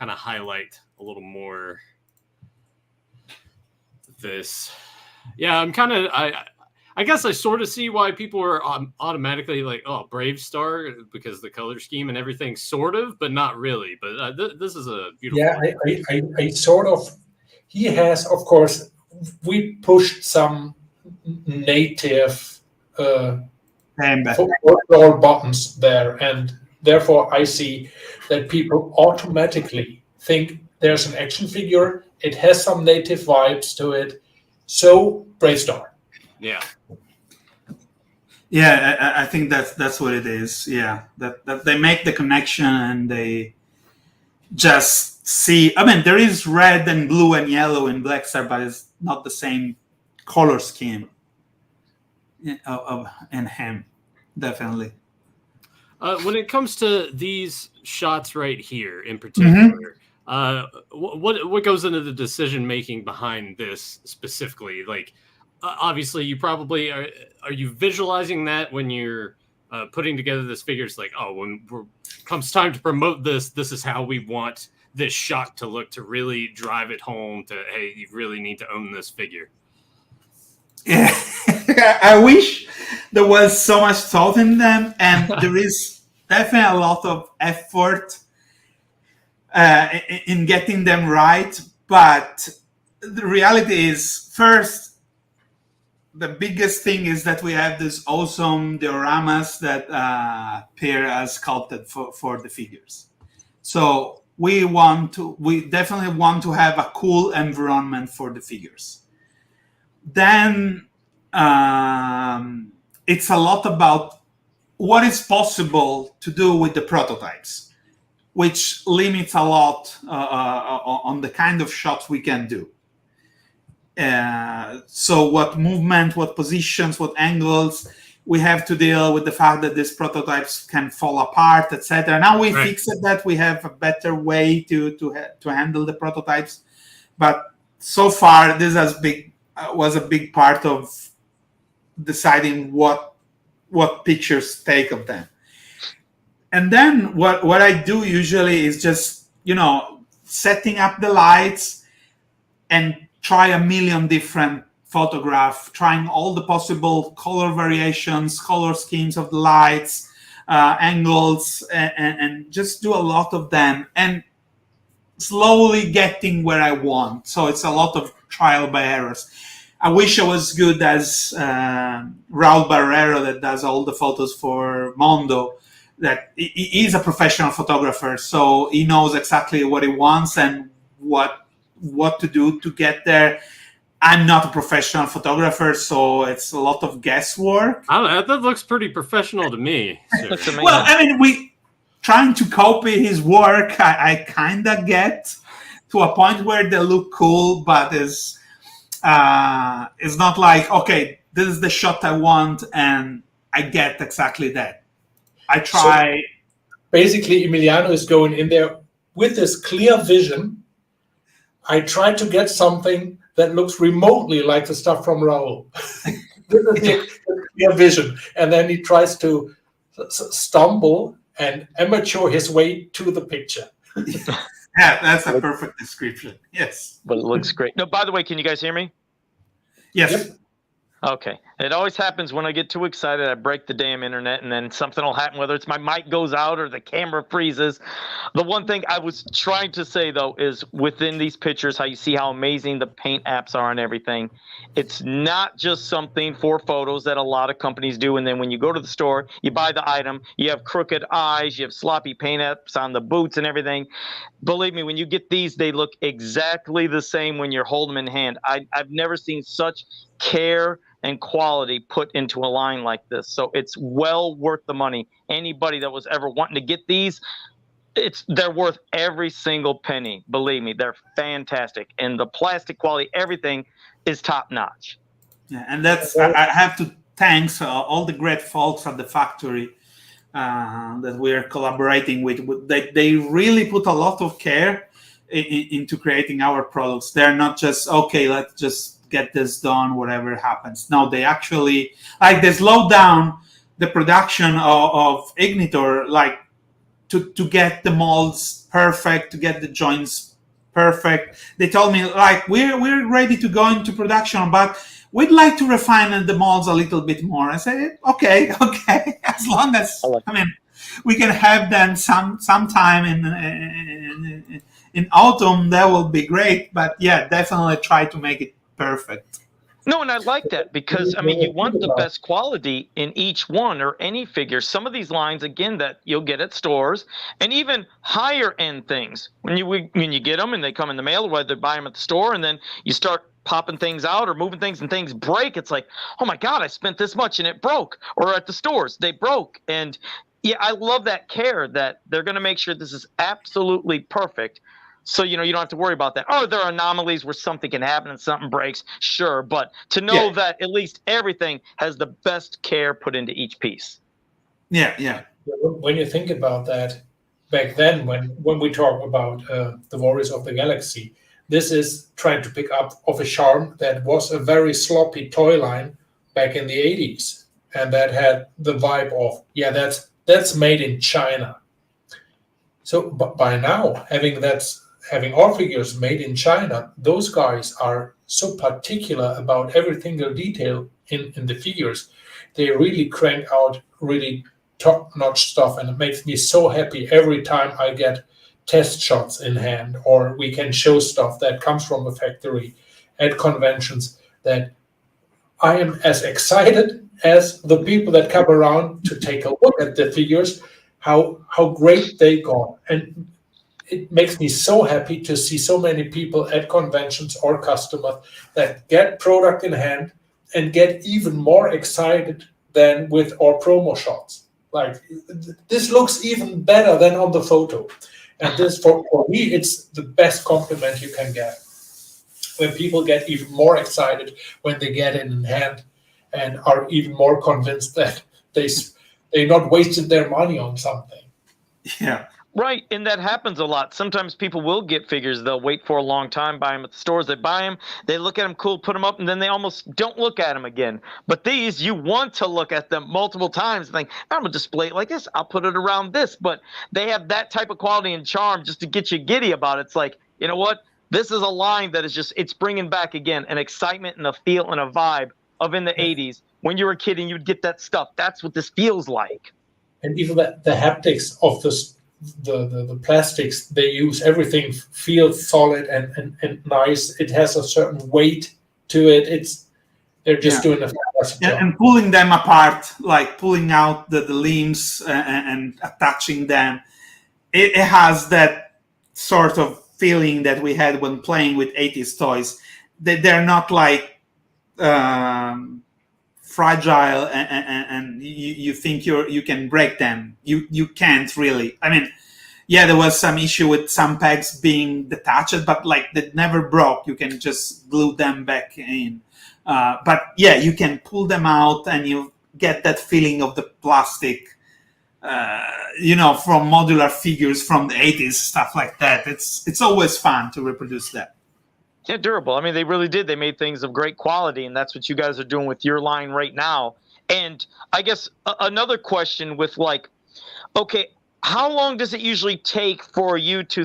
kind of highlight a little more this. Yeah, I'm kind of I guess I sort of see why people are automatically like, oh, Brave Star, because the color scheme and everything, sort of, but not really. But this is a beautiful. Yeah, I sort of. He has, of course. We pushed some native football buttons there, and therefore I see that people automatically think there's an action figure. It has some native vibes to it. So Brave Star. Yeah. Yeah, I think that's what it is. Yeah, that they make the connection and they just see. I mean, there is red and blue and yellow in Black Star, but it's not the same color scheme in him, definitely. When it comes to these shots right here in particular, what goes into the decision making behind this specifically? Like, obviously, you probably are you visualizing that when you're putting together this figure? It's like, oh, when comes time to promote this is how we want this shot to look, to really drive it home to, hey, you really need to own this figure. Yeah, I wish there was so much thought in them, and there is definitely a lot of effort in getting them right. But the reality is, first, the biggest thing is that we have this awesome dioramas that Per has sculpted for the figures. So we definitely want to have a cool environment for the figures. Then it's a lot about what is possible to do with the prototypes, which limits a lot on the kind of shots we can do. So what movement, what positions, what angles, we have to deal with the fact that these prototypes can fall apart, etc. Now we fixed that. We have a better way to handle the prototypes. But so far, this was a big part of deciding what pictures take of them. And then what I do usually is just, setting up the lights and try a million different photographs, trying all the possible color variations, color schemes of the lights, angles, and just do a lot of them and slowly getting where I want. So it's a lot of trial by errors. I wish I was good as Raul Barrero that does all the photos for Mondo. That he's a professional photographer, so he knows exactly what he wants and what to do to get there. I'm not a professional photographer, so it's a lot of guesswork. That looks pretty professional to me. Well, I mean, we trying to copy his work. I kind of get to a point where they look cool, but it's not like, okay, this is the shot I want, and I get exactly that. I try. So basically, Emiliano is going in there with this clear vision. I try to get something that looks remotely like the stuff from Raul. This is the clear vision. And then he tries to stumble and amateur his way to the picture. Yeah, that's a perfect description. Yes. But it looks great. No, by the way, can you guys hear me? Yes. Yep. Okay. It always happens when I get too excited, I break the damn internet, and then something will happen, whether it's my mic goes out or the camera freezes. The one thing I was trying to say, though, is within these pictures, how you see how amazing the paint apps are and everything. It's not just something for photos that a lot of companies do, and then when you go to the store, you buy the item, you have crooked eyes, you have sloppy paint apps on the boots and everything. Believe me, when you get these, they look exactly the same when you're holding them in hand. I've never seen such care and quality put into a line like this. So it's well worth the money. Anybody that was ever wanting to get these, they're worth every single penny. Believe me, they're fantastic. And the plastic quality, everything is top notch. Yeah, and I have to thank all the great folks at the factory that we're collaborating with. They really put a lot of care into creating our products. They're not just, okay, let's just get this done, whatever happens. No, they actually, they slow down the production of Ignitor, to get the molds perfect, to get the joints perfect. They told me, we're ready to go into production, but we'd like to refine the molds a little bit more. I said, okay, as long as, we can have them sometime in autumn, that will be great. But yeah, definitely try to make it perfect. No, and I like that because, you want the best quality in each one or any figure. Some of these lines, again, that you'll get at stores and even higher end things. When you get them and they come in the mail, or whether you buy them at the store, and then you start popping things out or moving things and things break, it's like, oh my God, I spent this much and it broke. Or at the stores, they broke. And yeah, I love that care that they're going to make sure this is absolutely perfect. So, you don't have to worry about that. Oh, there are anomalies where something can happen and something breaks. Sure. But to know that at least everything has the best care put into each piece. Yeah. When you think about that, back then, when we talk about the Warriors of the Galaxy, this is trying to pick up of a charm that was a very sloppy toy line back in the 80s. And that had the vibe of, that's made in China. So but by now, having all figures made in China, those guys are so particular about every single detail in the figures. They really crank out really top-notch stuff, and it makes me so happy every time I get test shots in hand, or we can show stuff that comes from the factory at conventions, that I am as excited as the people that come around to take a look at the figures, how great they got. And it makes me so happy to see so many people at conventions or customers that get product in hand and get even more excited than with our promo shots. Like, this looks even better than on the photo. And this, for me, it's the best compliment you can get. When people get even more excited when they get it in hand and are even more convinced that they not wasted their money on something. Yeah. Right, and that happens a lot. Sometimes people will get figures, they'll wait for a long time, buy them at the stores, they buy them, they look at them cool, put them up, and then they almost don't look at them again. But these, you want to look at them multiple times and think, I'm going to display it like this, I'll put it around this. But they have that type of quality and charm just to get you giddy about it. It's like, you know what? This is a line that is just, it's bringing back again an excitement and a feel and a vibe of in the 80s. When you were a kid and you'd get that stuff, that's what this feels like. And even the haptics of the plastics they use, everything feels solid and nice. It has a certain weight to it. They're just doing a fantastic job. And pulling them apart, like pulling out the limbs and attaching them, it has that sort of feeling that we had when playing with 80s toys. They're not like fragile and you think you can break them. You can't really. I mean, yeah, there was some issue with some pegs being detached, but like they never broke. You can just glue them back in. But yeah, you can pull them out and you get that feeling of the plastic, from modular figures from the 80s, stuff like that. It's always fun to reproduce that. Yeah, durable. I mean, they really did. They made things of great quality, and that's what you guys are doing with your line right now. And I guess another question with like, okay, how long does it usually take for you to,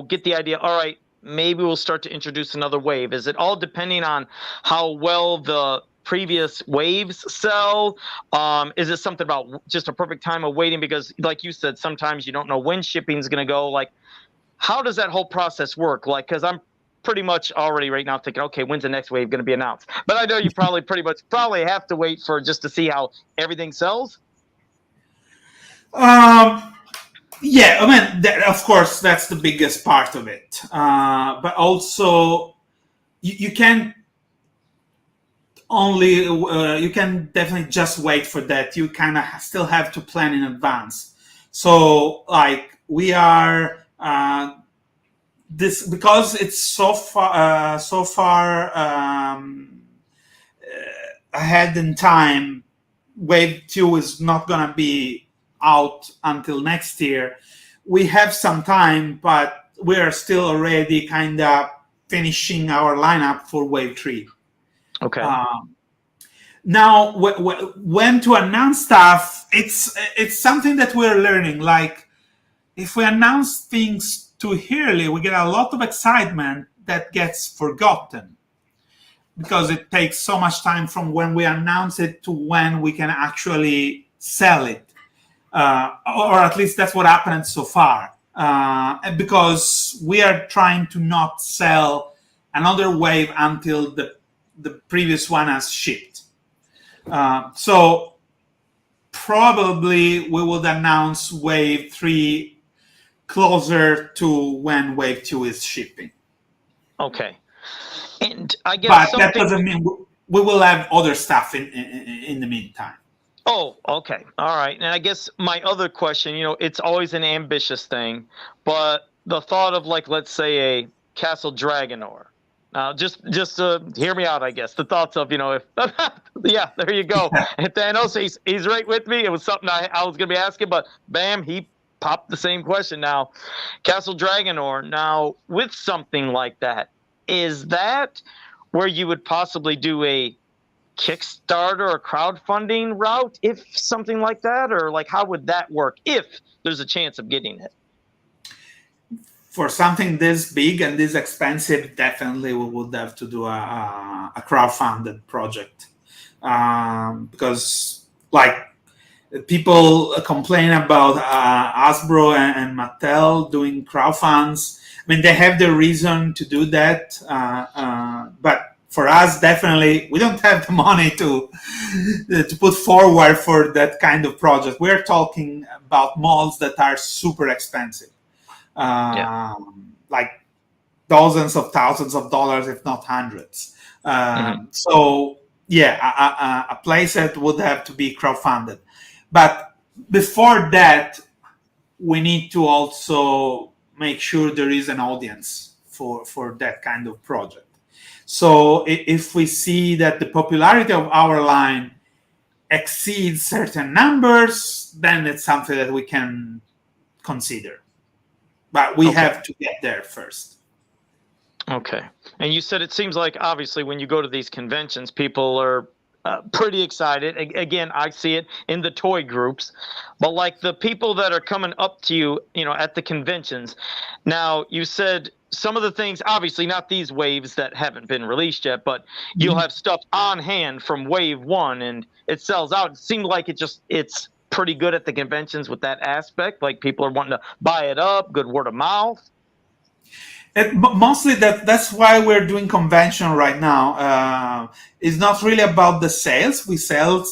get the idea, all right, maybe we'll start to introduce another wave? Is it all depending on how well the previous waves sell? Is it something about just a perfect time of waiting? Because like you said, sometimes you don't know when shipping is going to go. Like, how does that whole process work? Like, because I'm pretty much already right now thinking, okay, when's the next wave going to be announced? But I know you probably have to wait for just to see how everything sells. Yeah, I mean, of course, that's the biggest part of it. But also, you can definitely just wait for that. You kind of still have to plan in advance. So, like, we are this because it's so far ahead in time. Wave 2 is not gonna be out until next year. We have some time, but we are still already kind of finishing our lineup for Wave 3. Okay. Now, when to announce stuff, it's something that we're learning. Like, if we announce things too early, we get a lot of excitement that gets forgotten because it takes so much time from when we announce it to when we can actually sell it. Or at least that's what happened so far. Because we are trying to not sell another wave until the previous one has shipped. So probably we would announce Wave 3 closer to when Wave 2 is shipping. Okay. And I guess but that doesn't mean we will have other stuff in the meantime. Oh, okay. All right. And I guess my other question, it's always an ambitious thing, but the thought of, like, let's say a Castle Dragonore. Just hear me out, I guess. The thoughts of, if yeah, there you go. And Thanos, he's right with me. It was something I was going to be asking, but bam, he popped the same question now. Castle Dragonore. Now, with something like that, is that where you would possibly do a Kickstarter or crowdfunding route, if something like that? Or like, how would that work if there's a chance of getting it? For something this big and this expensive, definitely we would have to do a crowdfunded project, because like People complain about Hasbro and Mattel doing crowdfunds. I mean, they have the reason to do that, but for us, definitely, we don't have the money to put forward for that kind of project. We're talking about molds that are super expensive, like dozens of thousands of dollars, if not hundreds. So, yeah, a playset would have to be crowdfunded. But before that, we need to also make sure there is an audience for that kind of project. So if we see that the popularity of our line exceeds certain numbers, then it's something that we can consider. But we have to get there first. Okay. And you said it seems like, obviously, when you go to these conventions, people are pretty excited. Again, I see it in the toy groups, but like the people that are coming up to you, at the conventions. Now, you said some of the things, obviously not these waves that haven't been released yet, but you'll have stuff on hand from wave 1 and it sells out. It seemed like it's pretty good at the conventions with that aspect. Like people are wanting to buy it up, good word of mouth. Mostly that's why we're doing convention right now. It's not really about the sales. We sell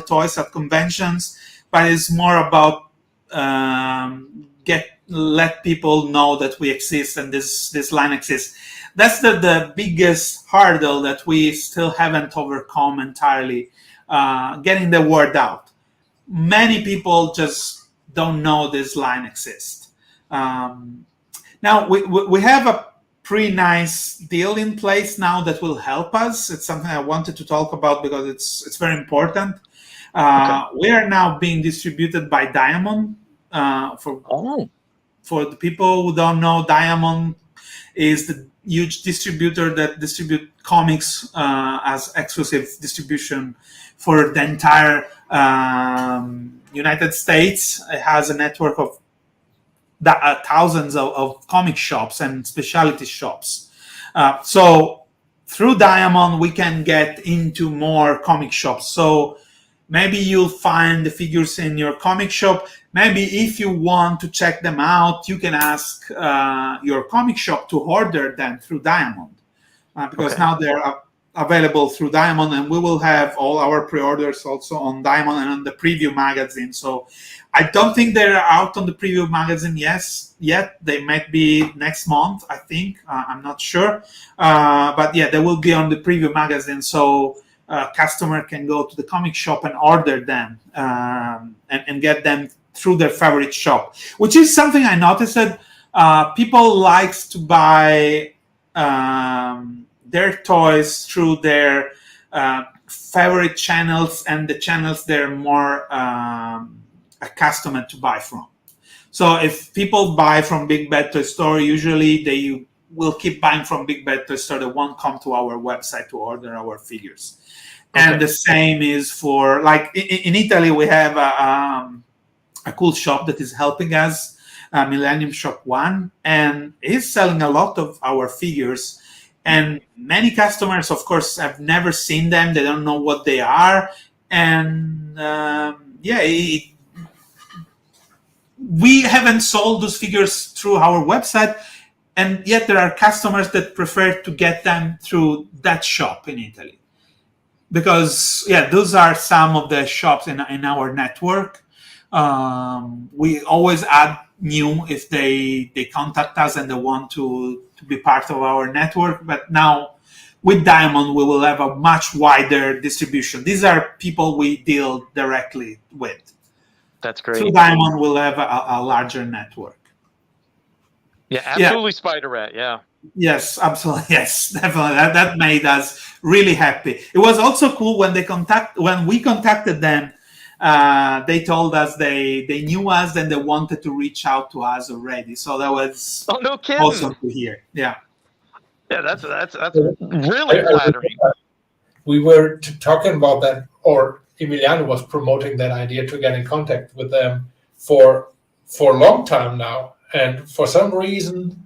toys at conventions, but it's more about let people know that we exist and this line exists. That's the biggest hurdle that we still haven't overcome entirely. Getting the word out. Many people just don't know this line exists. Now, we have a pretty nice deal in place now that will help us. It's something I wanted to talk about because it's very important. We are now being distributed by Diamond. For the people who don't know, Diamond is the huge distributor that distributes comics as exclusive distribution for the entire United States. It has a network of thousands of comic shops and specialty shops. So through Diamond, we can get into more comic shops. So maybe you'll find the figures in your comic shop. Maybe if you want to check them out, you can ask your comic shop to order them through Diamond. Because now they're available through Diamond, and we will have all our pre-orders also on Diamond and on the preview magazine. So I don't think they're out on the preview magazine yet. They might be next month, I think. I'm not sure. But yeah, they will be on the preview magazine. So customer can go to the comic shop and order them and get them through their favorite shop, which is something I noticed that people likes to buy their toys through their favorite channels and the channels they're more accustomed to buy from. So if people buy from Big Bad Toy Store, usually they will keep buying from Big Bad Toy Store. They won't come to our website to order our figures. And the same is for, like, in Italy, we have a cool shop that is helping us, Millennium Shop 1, and is selling a lot of our figures. And many customers, of course, have never seen them. They don't know what they are. And we haven't sold those figures through our website. And yet there are customers that prefer to get them through that shop in Italy. Because, those are some of the shops in our network. We always add new if they contact us and they want to be part of our network. But now with Diamond, we will have a much wider distribution. These are people we deal directly with. That's great. Through Diamond, we'll have a larger network. Yeah, absolutely, Spider Rat. Yeah. Yes, absolutely. Yes, definitely. That made us really happy. It was also cool when we contacted them. They told us they knew us and they wanted to reach out to us already. So that was awesome to hear. Yeah. Yeah, that's really flattering. We were talking about that, or Emiliano was promoting that idea to get in contact with them for a long time now. And for some reason,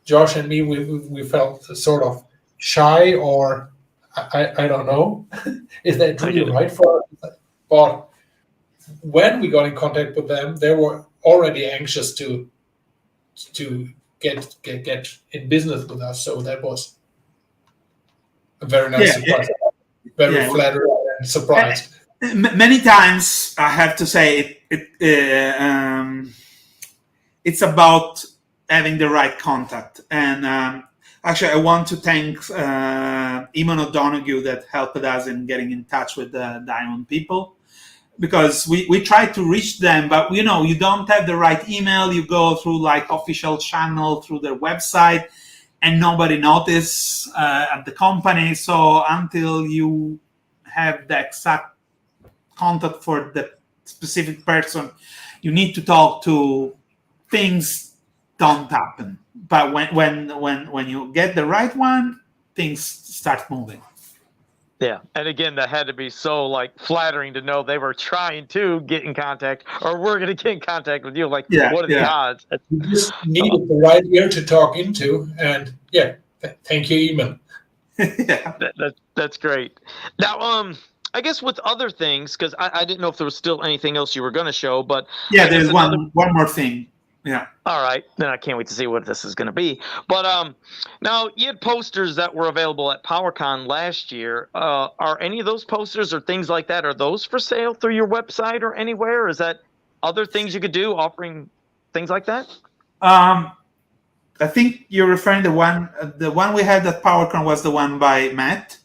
Josh and me, we felt sort of shy, or I don't know. Is that really right for us? But when we got in contact with them, they were already anxious to get in business with us. So that was a very nice surprise. Very flattered and surprised. Many times, I have to say, it's about having the right contact. And actually, I want to thank Eamon O'Donoghue that helped us in getting in touch with the Diamond people, because we tried to reach them, but you don't have the right email. You go through like official channel through their website, and nobody notice at the company. So until you have the exact contact for the specific person you need to talk to, things don't happen. But when you get the right one, things start moving. Yeah, and again, that had to be so like flattering to know they were trying to get in contact, or we're going to get in contact with you. Like, what are the odds? You just needed the right ear to talk into, and thank you, Eamon. That's great. Now, I guess with other things, because I didn't know if there was still anything else you were going to show, but there's one more thing. Yeah. All right. Then I can't wait to see what this is going to be. But now you had posters that were available at PowerCon last year. Are any of those posters or things like that, are those for sale through your website or anywhere? Is that other things you could do offering things like that? I think you're referring to the one we had at PowerCon was the one by Matt.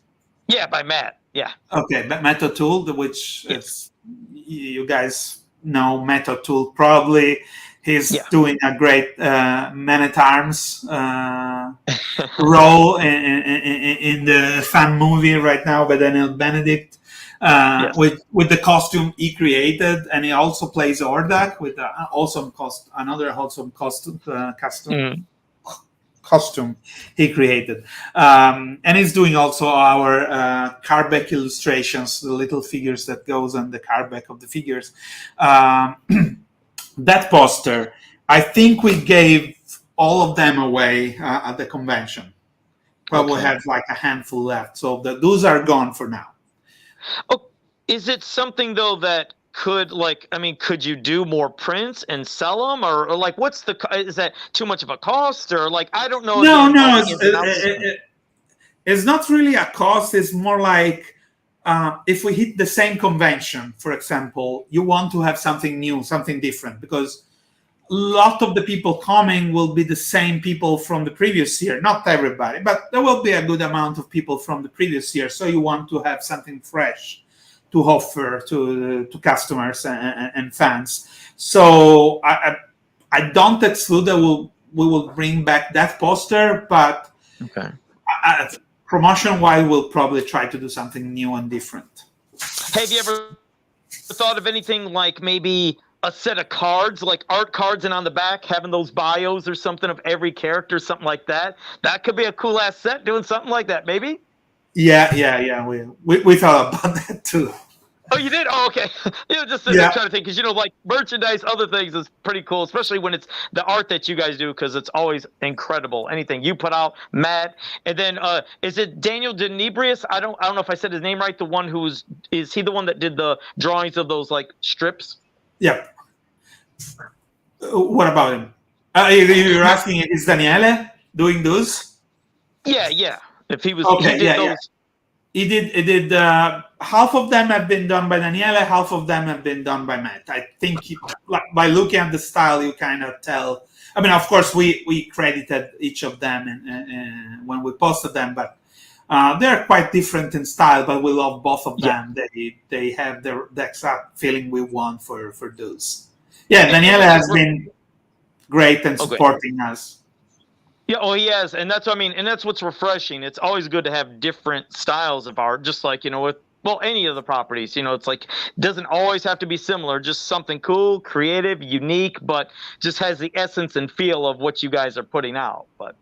Yeah, by Matt. Yeah. Okay, Matt O'Toole, which is, you guys know Matt O'Toole probably. He's doing a great Man-at-Arms role in the fan movie right now by Daniel Benedict, with the costume he created, and he also plays Ordak with another awesome costume he created, and he's doing also our card back illustrations, the little figures that goes on the card back of the figures. That poster, I think we gave all of them away at the convention. Probably have like a handful left, so those are gone for now. Oh, is it something though that could could you do more prints and sell them, or like is that too much of a cost, or like I don't know? No, it's not really a cost. It's more like if we hit the same convention, for example, you want to have something new, something different, because a lot of the people coming will be the same people from the previous year. Not everybody, but there will be a good amount of people from the previous year. So you want to have something fresh to offer to customers and fans. So I don't exclude that we will bring back that poster, but promotion-wise, we'll probably try to do something new and different. Have you ever thought of anything like maybe a set of cards, like art cards, and on the back having those bios or something of every character, something like that? That could be a cool ass set, doing something like that, maybe? Yeah. We thought about that too. Oh, you did? Oh, okay. Just trying to think, because like merchandise, other things is pretty cool, especially when it's the art that you guys do, because it's always incredible. Anything you put out, Matt, and then is it Daniel Denebrius? I don't know if I said his name right. The one is he the one that did the drawings of those like strips? Yeah. What about him? You're asking, is Daniele doing those? Yeah. If he was, okay, he did those. Yeah. He did. Half of them have been done by Daniele. Half of them have been done by Matt. I think by looking at the style, you kind of tell. I mean, of course, we credited each of them when we posted them, but they're quite different in style. But we love both of them. They have the exact feeling we want for those. Yeah, Daniele has been great and supporting us. Yeah, he has, and that's and that's what's refreshing. It's always good to have different styles of art, just like with any of the properties. It's like doesn't always have to be similar, just something cool, creative, unique, but just has the essence and feel of what you guys are putting out. But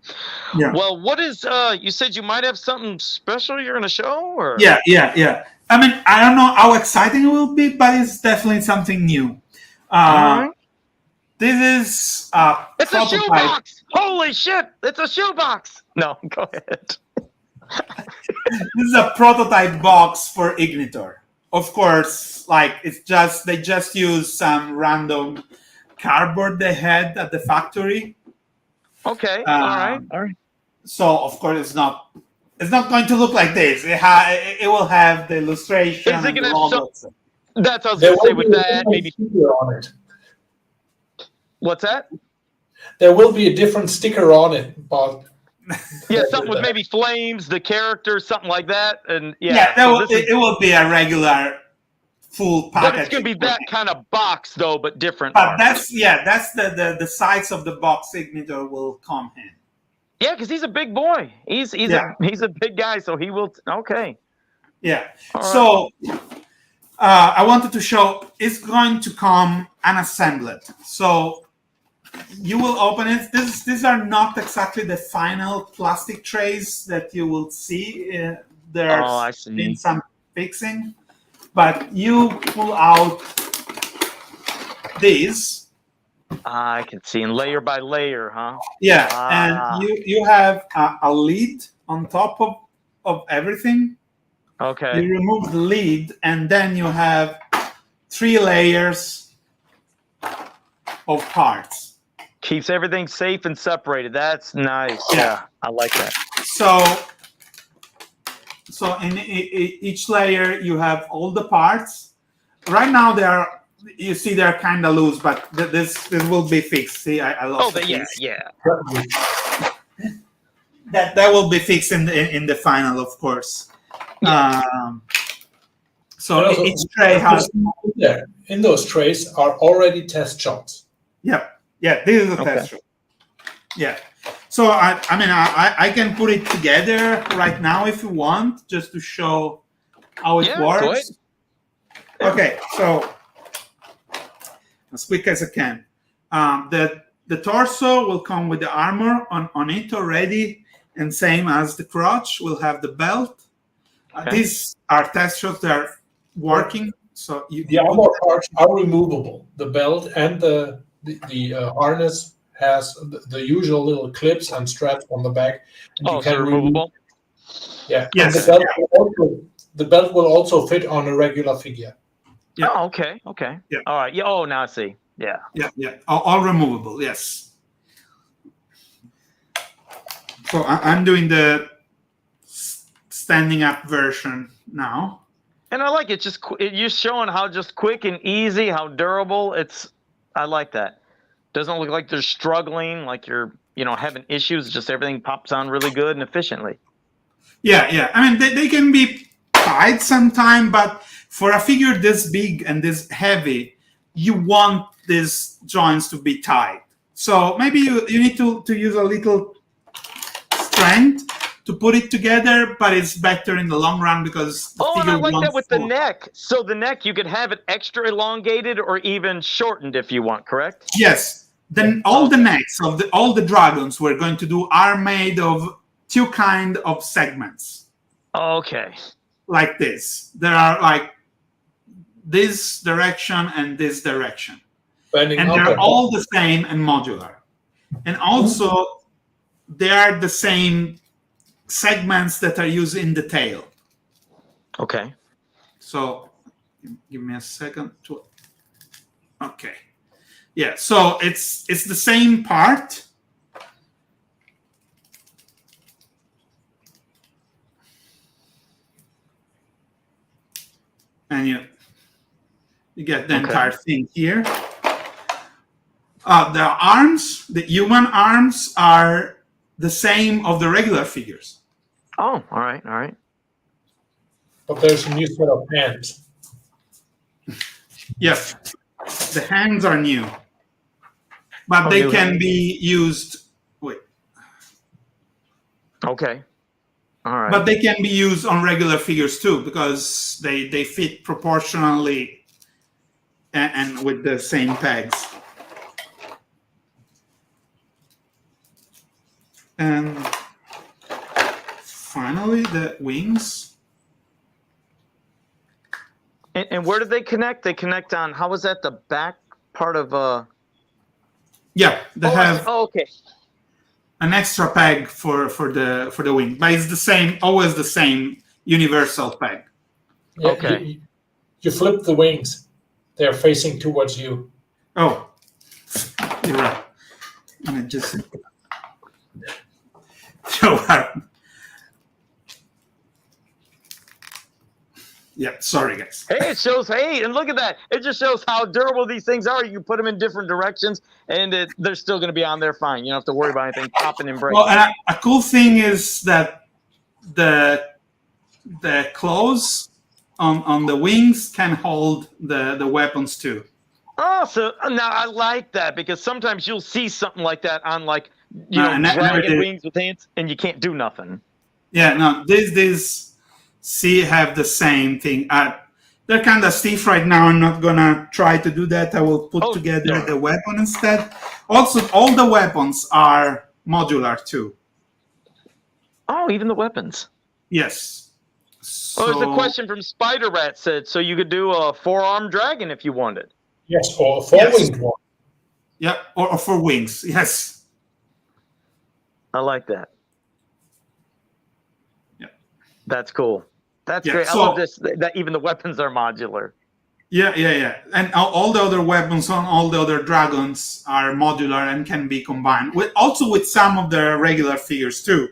well, what is you said you might have something special you're going to show, or yeah. I mean, I don't know how exciting it will be, but it's definitely something new. This is it's a shoebox. Holy shit! It's a shoebox. No, go ahead. This is a prototype box for Ignitor. of course, like they just use some random cardboard they had at the factory. Okay. All right. So of course it's not going to look like this. It will have the illustration Is it and the gonna have logos. That's what I was There going to say will with be a that. different Maybe. sticker on it. What's that? There will be a different sticker on it, but Yeah, something with maybe flames, the characters, something like that, and it will be a regular full package. But it's going to be that kind of box though, but different. But art. that's the size of the box signature will come in. Yeah, because he's a big boy. He's a big guy, so he will. Okay. Yeah. All so I wanted to show it's going to come unassembled. So you will open it. These are not exactly the final plastic trays that you will see. There's been some fixing, but you pull out these. I can see, and layer by layer, huh? Yeah, and you have a lid on top of everything. Okay. You remove the lid, and then you have 3 layers of parts. Keeps everything safe and separated. That's nice. Yeah, I like that. So in each layer you have all the parts. Right now you see they're kind of loose, but this will be fixed. See, I lost the piece. Yeah. That will be fixed in the final, of course. So each tray has. In those trays are already test shots. Yeah, this is a test shot. Yeah. So I can put it together right now if you want, just to show how it works. Okay, so as quick as I can. The torso will come with the armor on it already, and same as the crotch, will have the belt. These are test shots that are working. So the armor parts are removable. The belt and the harness has the usual little clips and straps on the back. And you can removable. Yeah. Yes. The belt will also fit on a regular figure. Yeah. Oh, okay. Yeah. All right. Yeah. Oh, now I see. Yeah. Yeah. All removable. Yes. So I'm doing the standing up version now. And I like it. You're showing how just quick and easy, how durable. I like that. Doesn't look like they're struggling, like you're having issues. Just everything pops on really good and efficiently. Yeah. I mean, they can be tight sometime, but for a figure this big and this heavy, you want these joints to be tight. So maybe you need to use a little strength to put it together, but it's better in the long run because the figure and I like that with fall. the neck. So the neck, you could have it extra elongated or even shortened if you want, correct? Yes. Then all the necks of all the dragons we're going to do are made of 2 kind of segments. Okay. Like this. There are like this direction and this direction. And they're all the same and modular. And also they are the same segments that are used in the tail. Okay. So give me a second to. Okay. Yeah. So it's the same part. And you get the entire thing here. The arms, the human arms, are the same of the regular figures. Oh, all right. But there's a new set of hands. Yes, the hands are new, but they can be used. Wait. Okay. All right. But they can be used on regular figures too because they fit proportionally and with the same pegs. And finally, the wings. And where do they connect? They connect on, how is that, the back part of... Yeah, they have okay. an extra peg for the wing, but it's the same, always the same universal peg. Yeah, Okay. You flip the wings. They're facing towards you. Oh, you're right. And it just yeah, sorry guys. Hey, it shows. Hey, and look at that! It just shows how durable these things are. You put them in different directions, and they're still going to be on there fine. You don't have to worry about anything popping and breaking. Well, and a cool thing is that the claws on the wings can hold the weapons too. Oh, so now I like that, because sometimes you'll see something like that on and dragon wings with hands, and you can't do nothing. Yeah, no, these have the same thing. They're kind of stiff right now. I'm not gonna try to do that. I will put together the weapon instead. Also, all the weapons are modular too. Oh, even the weapons. Yes. So, there's a question from Spider Rat said, so you could do a 4-armed dragon if you wanted. Yes, or a 4-winged one. Yeah, or for wings. Yes. I like that. Yeah. That's cool. That's great. So, I love this, that even the weapons are modular. Yeah. And all the other weapons on all the other dragons are modular and can be combined. Also with some of the regular figures too.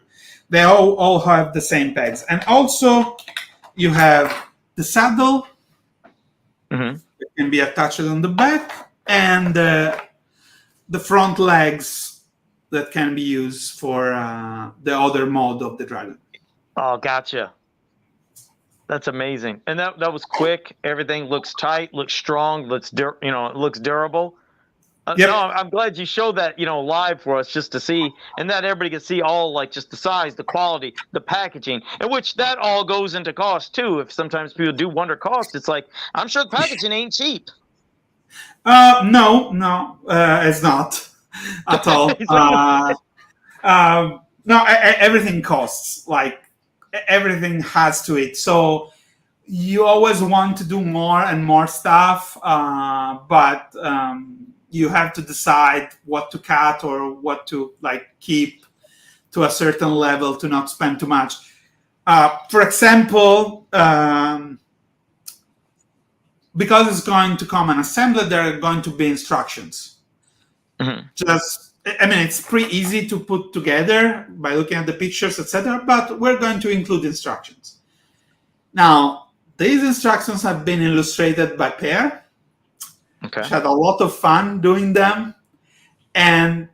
They all have the same pegs. And also you have the saddle. Mm-hmm. It can be attached on the back, and the front legs that can be used for the other mode of the dragon. Oh, gotcha. That's amazing. And that was quick. Everything looks tight, looks strong, it looks durable. Yep. No, I'm glad you showed that, live for us just to see, and that everybody can see all just the size, the quality, the packaging, and which that all goes into cost too. If sometimes people do wonder cost, it's like, I'm sure the packaging ain't cheap. No, it's not at all. No, everything costs. Like everything has to it. So you always want to do more and more stuff, but you have to decide what to cut or what to keep to a certain level to not spend too much. For example, because it's going to come an assembly, there are going to be instructions. Mm-hmm. It's pretty easy to put together by looking at the pictures, etc. But we're going to include instructions. Now, these instructions have been illustrated by Per. Okay. Which had a lot of fun doing them, and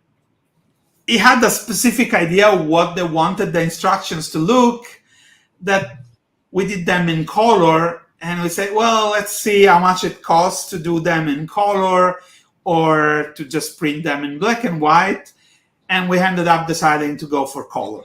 he had a specific idea what they wanted the instructions to look. That we did them in color, and we said, well, let's see how much it costs to do them in color or to just print them in black and white, and we ended up deciding to go for color.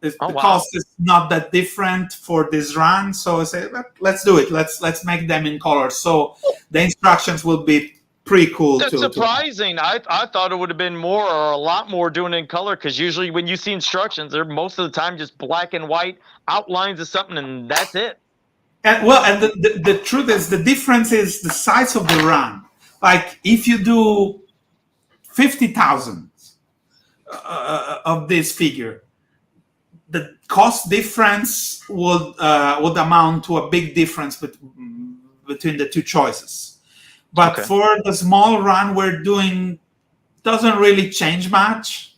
The cost is not that different for this run, so I said, let's do it. Let's make them in color. So the instructions will be pretty cool. That's surprising. I thought it would have been more or a lot more doing it in color, because usually when you see instructions, they're most of the time just black and white outlines of something, and that's it. And the truth is, the difference is the size of the run. Like if you do 50,000 of this figure, the cost difference would amount to a big difference between the two choices. But for the small run we're doing, doesn't really change much,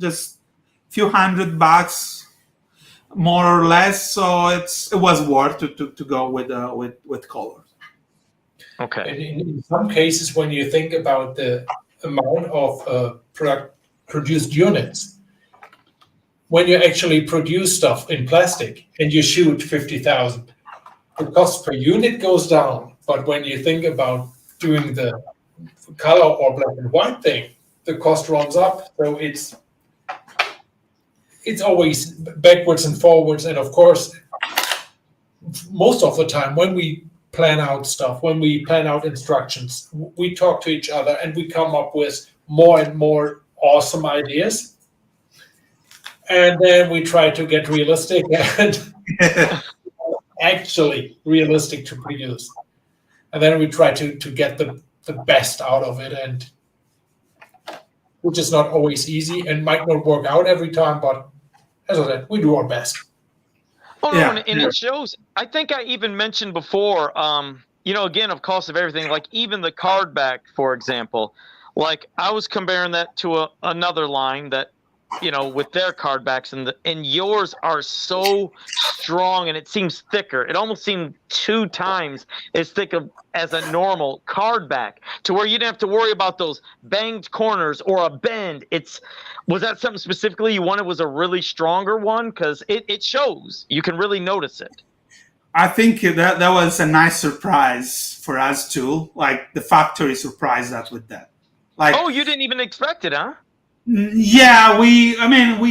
just a few $100 more or less. So it was worth to go with color. Okay. And in some cases, when you think about the amount of produced units, when you actually produce stuff in plastic and you shoot 50,000, the cost per unit goes down. But when you think about doing the color or black and white thing, the cost runs up. So it's always backwards and forwards. And of course, most of the time when we plan out stuff, when we plan out instructions, we talk to each other and we come up with more and more awesome ideas. And then we try to get realistic and actually realistic to produce. And then we try to get the best out of it, and which is not always easy and might not work out every time, but as I said, we do our best. Oh no, Yeah, and it shows. I think I even mentioned before. Again, of cost of everything. Like even the card back, for example. Like I was comparing that to another line that, with their card backs, and yours are so strong, and it seems thicker. It almost seemed 2 times as thick as a normal card back, to where you didn't have to worry about those banged corners or a bend. Was that something specifically you wanted? Was a really stronger one? Because it shows. You can really notice it. I think that was a nice surprise for us too. Like the factory surprised us with that. Like, Oh, you didn't even expect it, huh? yeah, we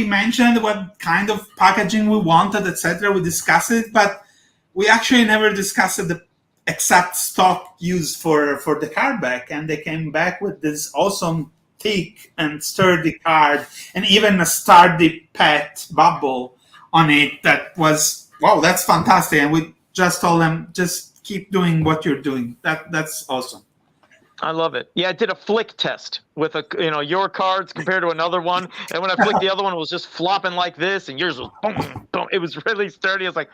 mentioned what kind of packaging we wanted, etc. We discussed it, but we actually never discussed the exact stock used for the card back. And they came back with this awesome thick and sturdy card, and even a sturdy pet bubble on it. That was, wow, that's fantastic. And we just told them, just keep doing what you're doing. That's awesome. I love it. Yeah, I did a flick test with your cards compared to another one, and when I flicked the other one, it was just flopping like this, and yours was boom, boom. It was really sturdy. I was like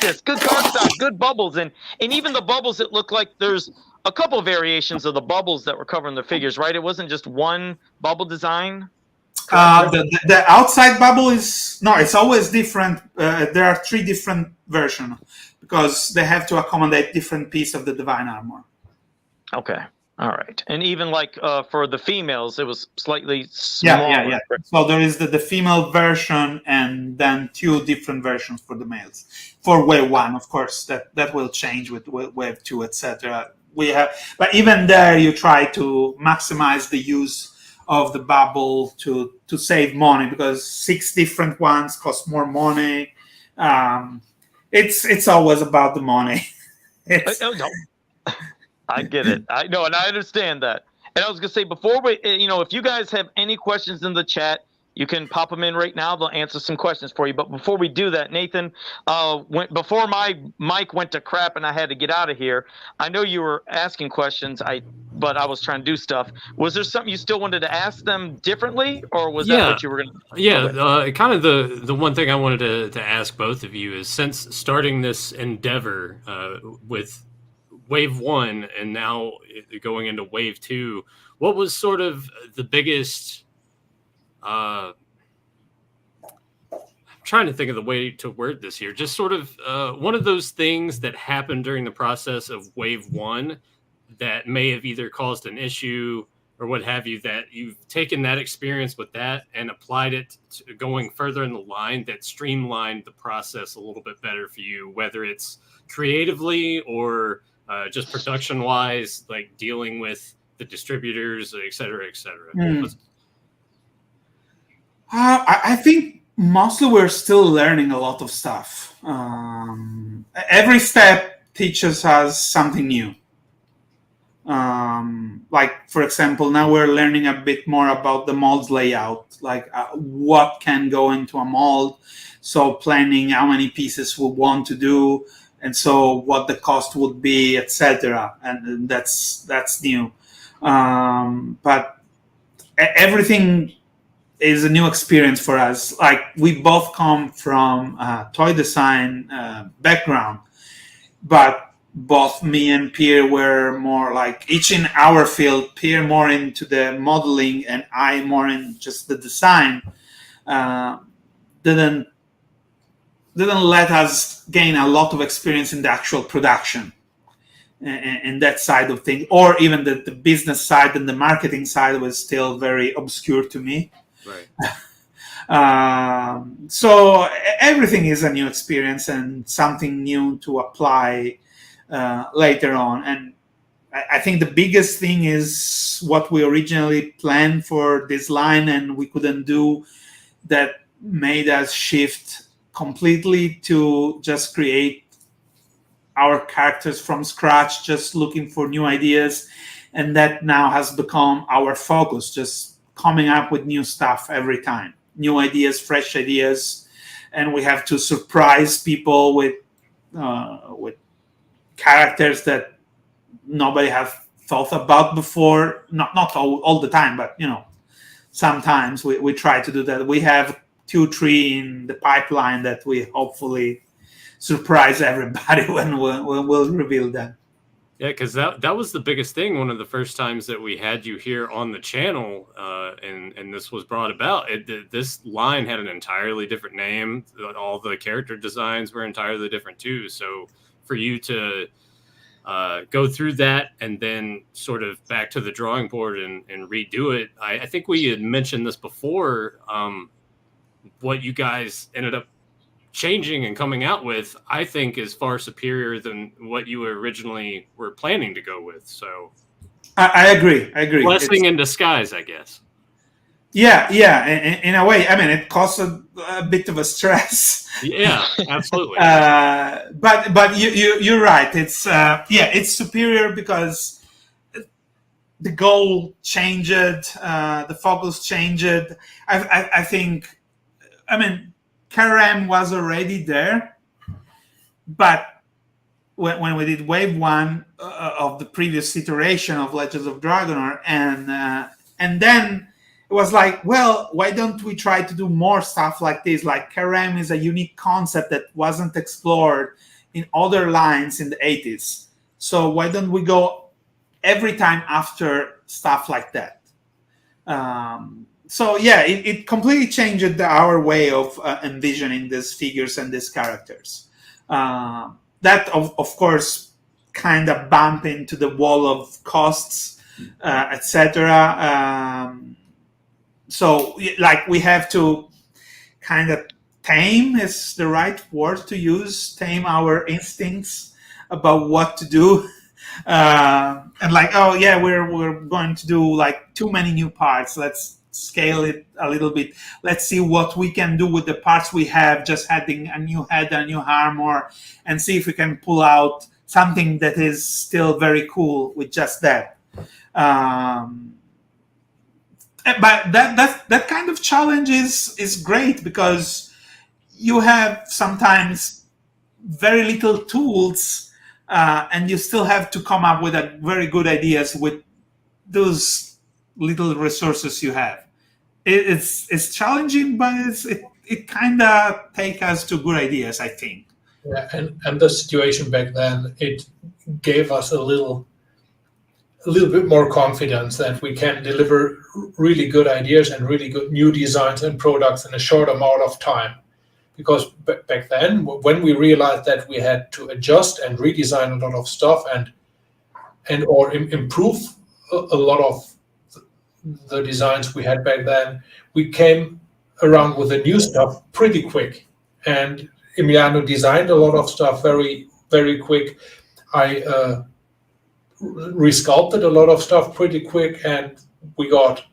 this, good cardstock, good bubbles, and even the bubbles. It looked like there's a couple variations of the bubbles that were covering the figures, right? It wasn't just one bubble design. The outside bubble is no, it's always different. There are 3 different versions because they have to accommodate different piece of the divine armor. Okay. All right. And even like for the females, it was slightly smaller. Yeah. So there is the female version and then 2 different versions for the males. For wave 1, of course, that will change with wave 2, etc. But even there, you try to maximize the use of the bubble to save money, because 6 different ones cost more money. It's always about the money. No. I get it. I know, and I understand that. And I was going to say, before we, if you guys have any questions in the chat, you can pop them in right now. They'll answer some questions for you. But before we do that, Nathan, before my mic went to crap and I had to get out of here, I know you were asking questions, but I was trying to do stuff. Was there something you still wanted to ask them differently, or was that what you were going to? Yeah, kind of the one thing I wanted to ask both of you is, since starting this endeavor with Wave 1 and now going into Wave 2, what was sort of the biggest... I'm trying to think of the way to word this here. Just sort of one of those things that happened during the process of Wave 1 that may have either caused an issue or what have you, that you've taken that experience with that and applied it to going further in the line, that streamlined the process a little bit better for you, whether it's creatively or just production-wise, like dealing with the distributors, et cetera, et cetera. I think mostly we're still learning a lot of stuff. Every step teaches us something new. Like, for example, now we're learning a bit more about the mold's layout, like what can go into a mold. So planning how many pieces we want to do, and so what the cost would be, etc. And that's new. But everything is a new experience for us. Like, we both come from toy design background, but both me and Pierre were more like, each in our field, Pierre more into the modeling and I more in just the design. Didn't let us gain a lot of experience in the actual production and that side of things, or even the business side and the marketing side was still very obscure to me. Right. So everything is a new experience and something new to apply later on. And I think the biggest thing is what we originally planned for this line and we couldn't do, that made us shift completely to just create our characters from scratch, just looking for new ideas. And that now has become our focus, just coming up with new stuff every time, new ideas, fresh ideas. And we have to surprise people with characters that nobody have thought about before. Not all the time, but sometimes we try to do that. We have 2-3 in the pipeline that we hopefully surprise everybody when we'll reveal that. Yeah, because that was the biggest thing. One of the first times that we had you here on the channel, and this was brought about. This line had an entirely different name. All the character designs were entirely different too. So for you to go through that and then sort of back to the drawing board and redo it, I think we had mentioned this before. What you guys ended up changing and coming out with, I think, is far superior than what you originally were planning to go with. So I agree. Blessing in disguise, I guess. Yeah. In a way, I mean, it caused a bit of a stress. Yeah, absolutely. But you're right. It's superior because the goal changed, the focus changed. I think. I mean, Karam was already there, but when we did wave 1 of the previous iteration of Legends of Dragonore, and then it was like, well, why don't we try to do more stuff like this? Like Karam is a unique concept that wasn't explored in other lines in the 80s. So why don't we go every time after stuff like that? So yeah, it completely changed our way of envisioning these figures and these characters. That of course kind of bump into the wall of costs, etc. So like we have to kind of tame is the right word to use, tame our instincts about what to do. And like, oh yeah, we're going to do like too many new parts. Let's scale it a little bit. Let's see what we can do with the parts we have, just adding a new head, a new armor, and see if we can pull out something that is still very cool with just that. But that kind of challenge is great because you have sometimes very little tools, and you still have to come up with very good ideas with those little resources you have. It's challenging, but it kind of take us to good ideas, I think. Yeah, and the situation back then, it gave us a little bit more confidence that we can deliver really good ideas and really good new designs and products in a short amount of time. Because back then, when we realized that we had to adjust and redesign a lot of stuff or improve a lot of the designs we had back then, we came around with the new stuff pretty quick. And Emiliano designed a lot of stuff very, very quick. I resculpted a lot of stuff pretty quick, and we got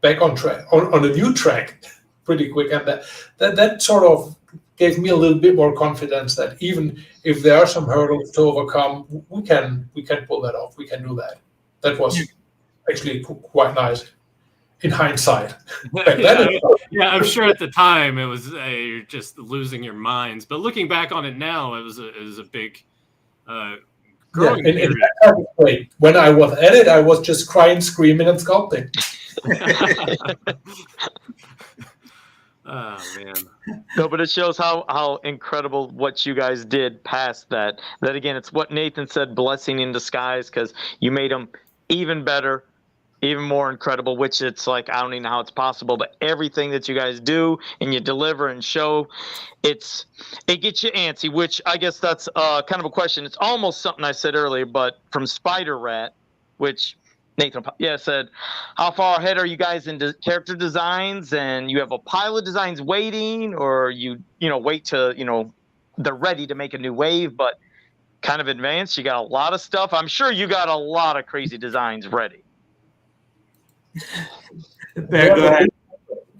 back on track, on a new track pretty quick. And that sort of gave me a little bit more confidence that even if there are some hurdles to overcome, we can pull that off. We can do that. That was actually quite nice in hindsight. Yeah, I'm sure at the time it was you're just losing your minds, but looking back on it now, it was a big growing period. When I was at it, I was just crying, screaming, and sculpting. Oh man. No, but it shows how incredible what you guys did past that. That again, it's what Nathan said, blessing in disguise, because you made them even better, even more incredible, which it's like, I don't even know how it's possible, but everything that you guys do and you deliver and show, it gets you antsy, which I guess that's kind of a question. It's almost something I said earlier, but from Spider Rat, which Nathan said, how far ahead are you guys into character designs, and you have a pile of designs waiting, or you wait to, they're ready to make a new wave, but kind of advanced, you got a lot of stuff. I'm sure you got a lot of crazy designs ready.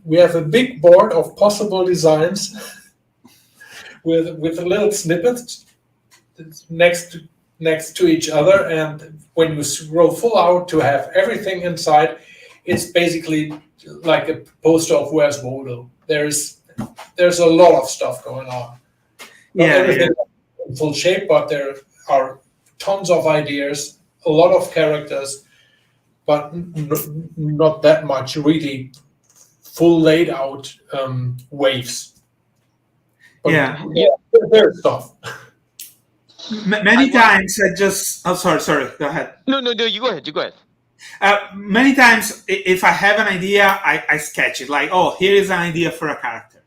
We have a big board of possible designs with a little snippets next to each other, and when you scroll full out to have everything inside, it's basically like a poster of Where's Waldo. There's a lot of stuff going on. Not everything in full shape, but there are tons of ideas, a lot of characters, but not that much really full laid out waves. But Yeah. there's stuff. Many times I just. Oh, sorry. Go ahead. No, you go ahead. You go ahead. Many times, if I have an idea, I sketch it. Like, oh, here is an idea for a character.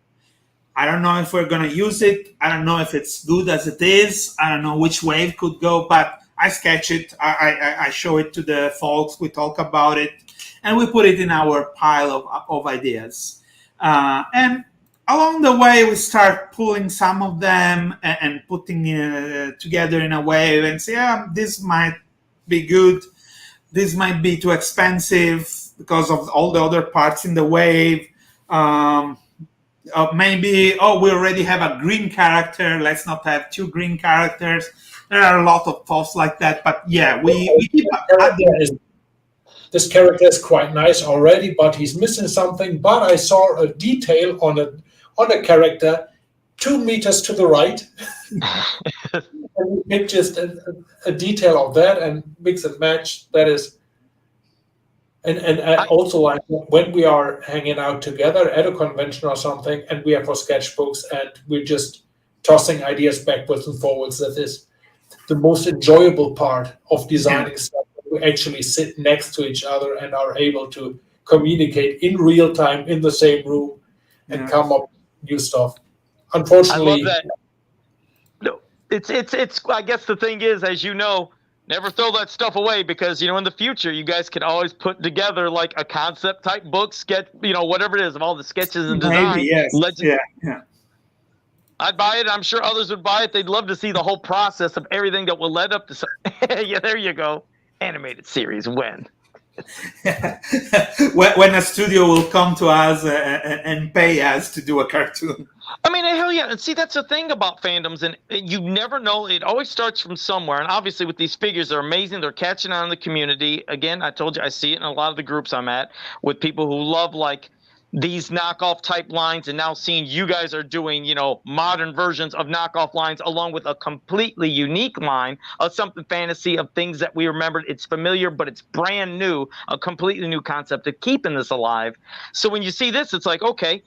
I don't know if we're gonna use it. I don't know if it's good as it is. I don't know which way it could go, but I sketch it. I show it to the folks. We talk about it, and we put it in our pile of ideas. And along the way, we start pulling some of them and putting together in a way and say, yeah, this might be good. This might be too expensive because of all the other parts in the wave. Maybe, we already have a green character. Let's not have two green characters. There are a lot of thoughts like that. But yeah, we keep adding. This character is quite nice already, but he's missing something. But I saw a detail on a character 2 meters to the right. And we pick just a detail of that and mix and match. That is, and also like when we are hanging out together at a convention or something, and we have our sketchbooks and we're just tossing ideas backwards and forwards. That is the most enjoyable part of designing stuff. We actually sit next to each other and are able to communicate in real time in the same room and come up with new stuff. Unfortunately, I love that. No, it's. I guess the thing is, as you know, never throw that stuff away because in the future you guys can always put together like a concept type book, sketch, whatever it is of all the sketches and design. Maybe, yes. Yeah. I'd buy it. I'm sure others would buy it. They'd love to see the whole process of everything that will lead up to. Yeah, there you go. Animated series when. When a studio will come to us and pay us to do a cartoon. I mean, hell yeah. And see, that's the thing about fandoms, and you never know. It always starts from somewhere. And obviously with these figures, they're amazing. They're catching on in the community. Again, I told you, I see it in a lot of the groups I'm at with people who love like these knockoff type lines, and now seeing you guys are doing, modern versions of knockoff lines along with a completely unique line of something fantasy of things that we remembered. It's familiar, but it's brand new, a completely new concept of keeping this alive. So when you see this, it's like, okay,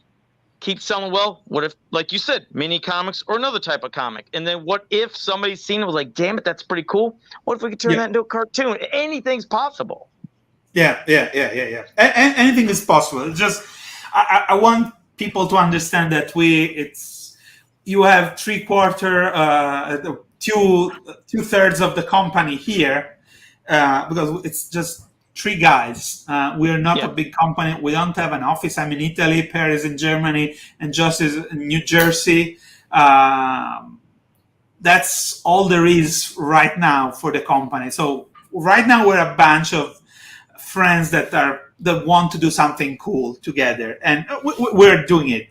keep selling well. What if, like you said, mini comics or another type of comic? And then what if somebody's seen it was like, damn it, that's pretty cool. What if we could turn that into a cartoon? Anything's possible. Yeah. Anything is possible. It's just, I want people to understand that you have 3/4, 2/3 of the company here because it's just 3 guys. We're not a big company. We don't have an office. I'm in Italy, Paris in Germany, and Josh is in New Jersey. That's all there is right now for the company. So right now we're a bunch of friends that want to do something cool together, and we're doing it.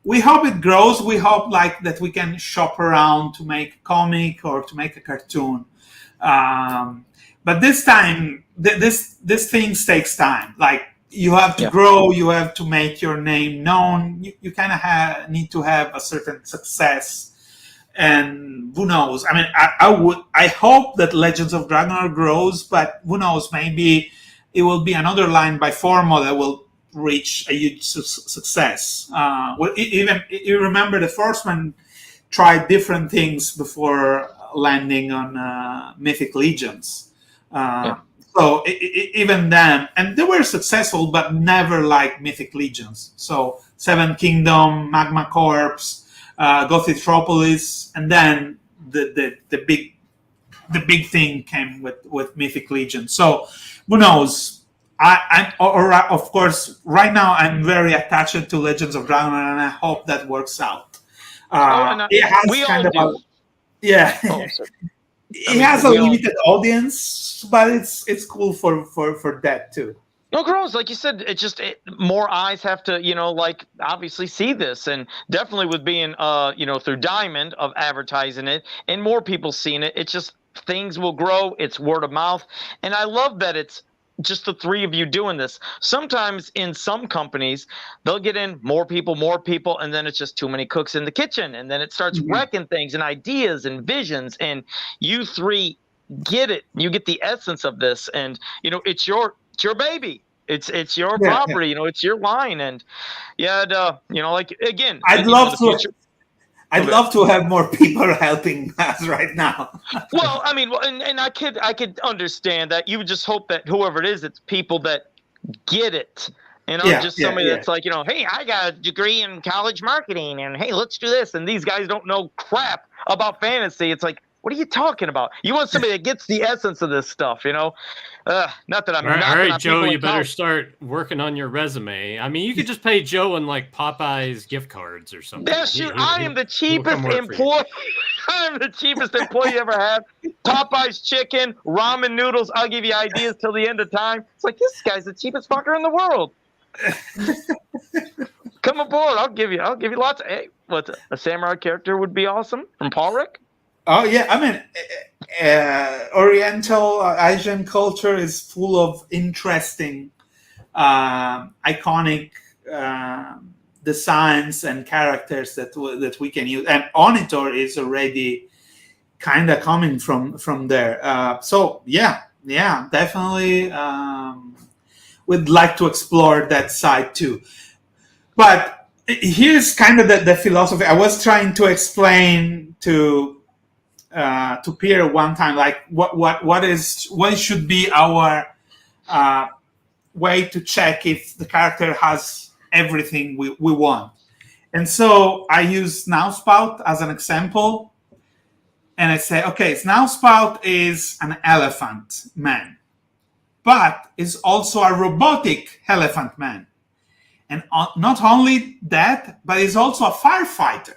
We hope it grows. We hope that we can shop around to make a comic or to make a cartoon. But this time, this things takes time. Like you have to grow, you have to make your name known. You kind of need to have a certain success. And who knows? I mean, I hope that Legends of Dragonore grows, but who knows? Maybe it will be another line by Formo that will reach a huge success. Even you remember the first one tried different things before landing on Mythic Legions. So even then, and they were successful, but never like Mythic Legions. So Seven Kingdom, Magma Corps, Gothtropolis, and then the big thing came with Mythic Legion. So who knows? Of course, right now I'm very attached to Legends of Dragonore, and I hope that works out. It has kind of it has a limited audience, but it's cool for that too. No, grows, like you said, more eyes have to, obviously see this, and definitely with being, through Diamond of advertising it and more people seeing it, it's just things will grow. It's word of mouth, and I love that it's just the 3 of you doing this. Sometimes in some companies, they'll get in more people, and then it's just too many cooks in the kitchen, and then it starts wrecking things and ideas and visions, and you 3 get it. You get the essence of this, and it's your baby. It's your property. It's your line, and again, I'd love to. I'd love to have more people helping us right now. Well, I mean, and I could understand that. You would just hope that whoever it is, it's people that get it. Just somebody that's like, hey, I got a degree in college marketing, and hey, let's do this. And these guys don't know crap about fantasy. It's like, what are you talking about? You want somebody that gets the essence of this stuff, Not that I'm. All not right, that I'm Joe, you better college. start working on your resume. I mean, you could just pay Joe in like Popeye's gift cards or something. That's true. I am the cheapest work for you. employee. I'm the cheapest employee you ever had. Popeye's chicken, ramen noodles. I'll give you ideas till the end of time. It's like, this guy's the cheapest fucker in the world. Come aboard. I'll give you lots of. Hey, what's a samurai character would be awesome from Paul Rick? Oh yeah, I mean, Oriental Asian culture is full of interesting, iconic designs and characters that we can use. And Onitor is already kind of coming from there. So yeah, definitely, we'd like to explore that side too. But here's kind of the philosophy. I was trying to explain to Pierre one time, like what should be our way to check if the character has everything we want. And so I use Snowspout as an example, and I say, okay, Snowspout is an elephant man, but is also a robotic elephant man. And not only that, but he's also a firefighter.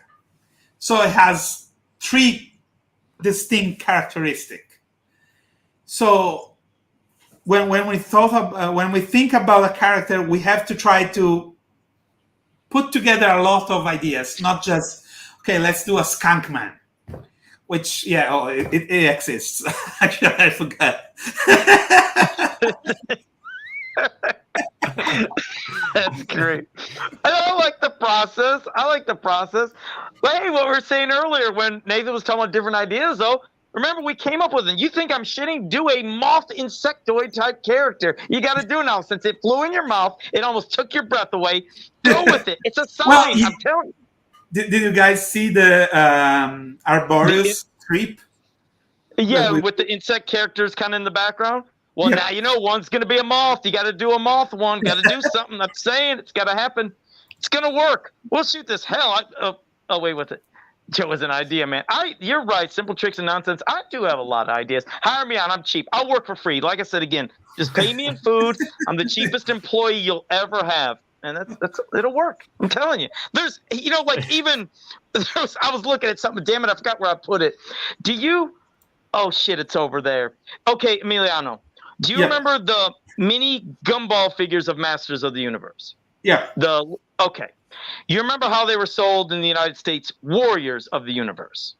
So it has 3 distinct characteristic. So when we think about a character, we have to try to put together a lot of ideas, not just, okay, let's do a skunk man, which it exists. Actually, I forgot. That's great. I like the process. But hey, what we were saying earlier when Nathan was talking about different ideas, though, remember we came up with it. You think I'm shitting? Do a moth insectoid type character. You got to do now. Since it flew in your mouth, it almost took your breath away. Go with it. It's a sign. Well, I'm telling you. Did you guys see the Arboreus creep? Yeah, with the insect characters kind of in the background. Well, now you know one's going to be a moth. You got to do a moth one. Got to do something. I'm saying it's got to happen. It's going to work. We'll shoot this. Hell, I'll wait with it. Joe was an idea, man. You're right. Simple tricks and nonsense. I do have a lot of ideas. Hire me on. I'm cheap. I'll work for free. Like I said again, just pay me in food. I'm the cheapest employee you'll ever have, and it'll work. I'm telling you. There's, even I was looking at something. Damn it, I forgot where I put it. Do you? Oh shit, it's over there. Okay, Emiliano. Do you remember the mini gumball figures of Masters of the Universe? Yeah. Okay. You remember how they were sold in the United States, Warriors of the Universe?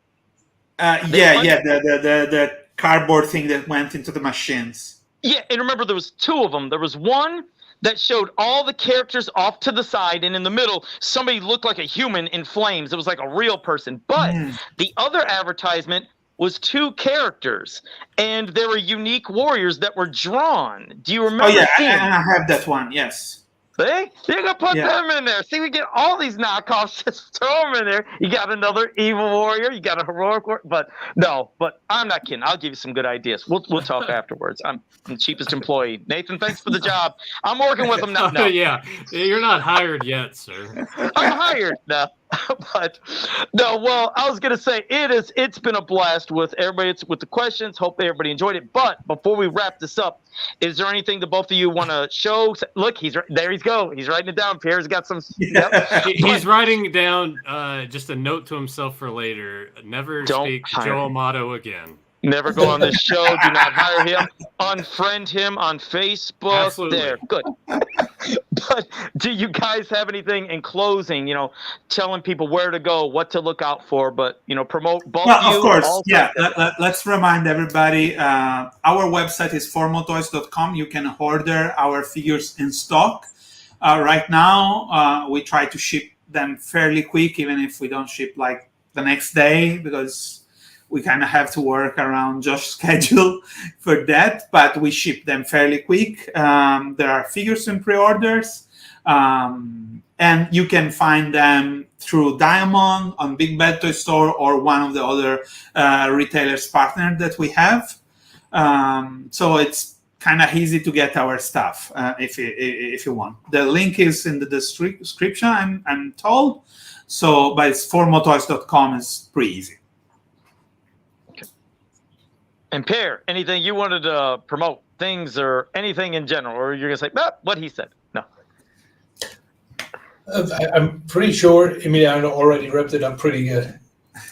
The cardboard thing that went into the machines. Yeah, and remember there was 2 of them. There was one that showed all the characters off to the side, and in the middle, somebody looked like a human in flames. It was like a real person. But the other advertisement was 2 characters, and there were unique warriors that were drawn. Do you remember? Oh yeah, and I have that one. Yes. See, you can put them in there. See, we get all these knockoffs. Just throw them in there. You got another evil warrior. You got a heroic warrior. But I'm not kidding. I'll give you some good ideas. We'll talk afterwards. I'm the cheapest employee. Nathan, thanks for the job. I'm working with them now. No. Yeah, you're not hired yet, sir. I'm hired now. But no, well, I was gonna say it's been a blast with everybody. It's with the questions. Hope everybody enjoyed it. But before we wrap this up, is there anything that both of you want to show? Look, there. He's writing it down. Pierre's got some. Yep. He's writing down just a note to himself for later. Never speak to Joe Amato again. Never go on this show. Do not hire him. Unfriend him on Facebook. Absolutely. There. Good. But do you guys have anything in closing, telling people where to go, what to look out for, but, promote both of you? Of course. Let's remind everybody, our website is formotoys.com. You can order our figures in stock. Right now, we try to ship them fairly quick, even if we don't ship like the next day, because we kind of have to work around Josh's schedule for that, but we ship them fairly quick. There are figures in pre-orders. And and you can find them through Diamond on Big Bad Toy Store or one of the other retailers partner that we have. So it's kind of easy to get our stuff if you want. The link is in the description, I'm told. So, but it's formotoys.com is pretty easy. Okay. And Pierre, anything you wanted to promote, things or anything in general, or you're gonna say, what he said? No. I'm pretty sure Emiliano already wrapped it up pretty good.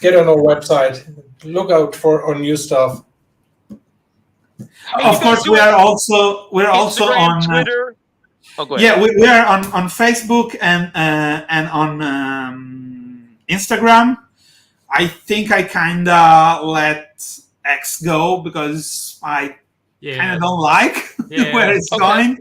Get on our website. Look out for our new stuff. Of course, we're also on Twitter. Oh, go ahead. Yeah, we are on Facebook and on Instagram. I think I kind of let X go because I kind of don't like where it's going.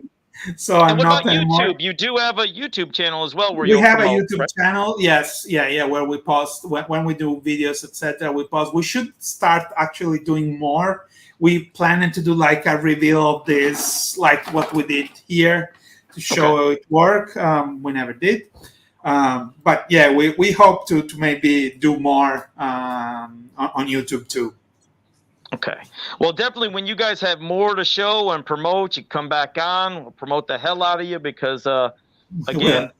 So I'm not anymore. YouTube? You do have a YouTube channel as well, where we have a YouTube channel. Yes, where we post when we do videos, etc. We post. We should start actually doing more. We planning to do like a reveal of this, like what we did here, to show it work. We never did, but yeah, we hope to maybe do more on YouTube too. Okay. Well, definitely when you guys have more to show and promote, you come back on. We'll promote the hell out of you because, again,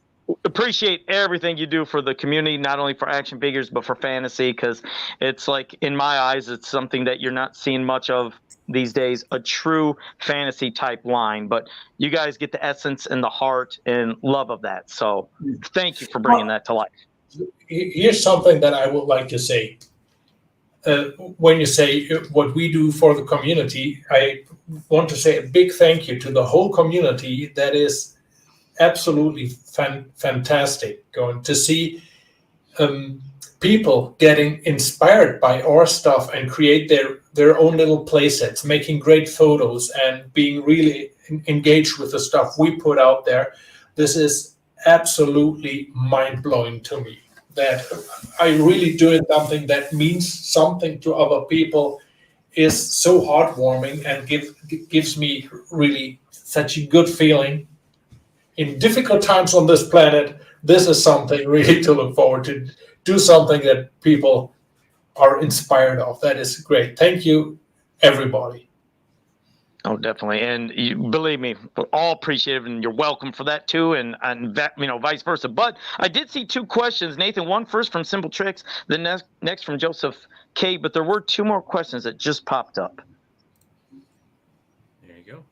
appreciate everything you do for the community, not only for action figures, but for fantasy, because it's like, in my eyes, it's something that you're not seeing much of these days, a true fantasy type line. But you guys get the essence and the heart and love of that. So thank you for bringing that to life. Here's something that I would like to say. When you say what we do for the community, I want to say a big thank you to the whole community. That is absolutely fantastic. Going to see people getting inspired by our stuff and create their own little play sets, making great photos and being really engaged with the stuff we put out there. This is absolutely mind-blowing to me. That I really doing something that means something to other people is so heartwarming and gives me really such a good feeling. In difficult times on this planet, this is something really to look forward to. Do something that people are inspired of. That is great. Thank you, everybody. Oh, definitely. And you, believe me, we're all appreciative, and you're welcome for that too, and that, vice versa. But I did see two questions, Nathan. One first from Simple Tricks, the next from Joseph K. But there were two more questions that just popped up. There you go.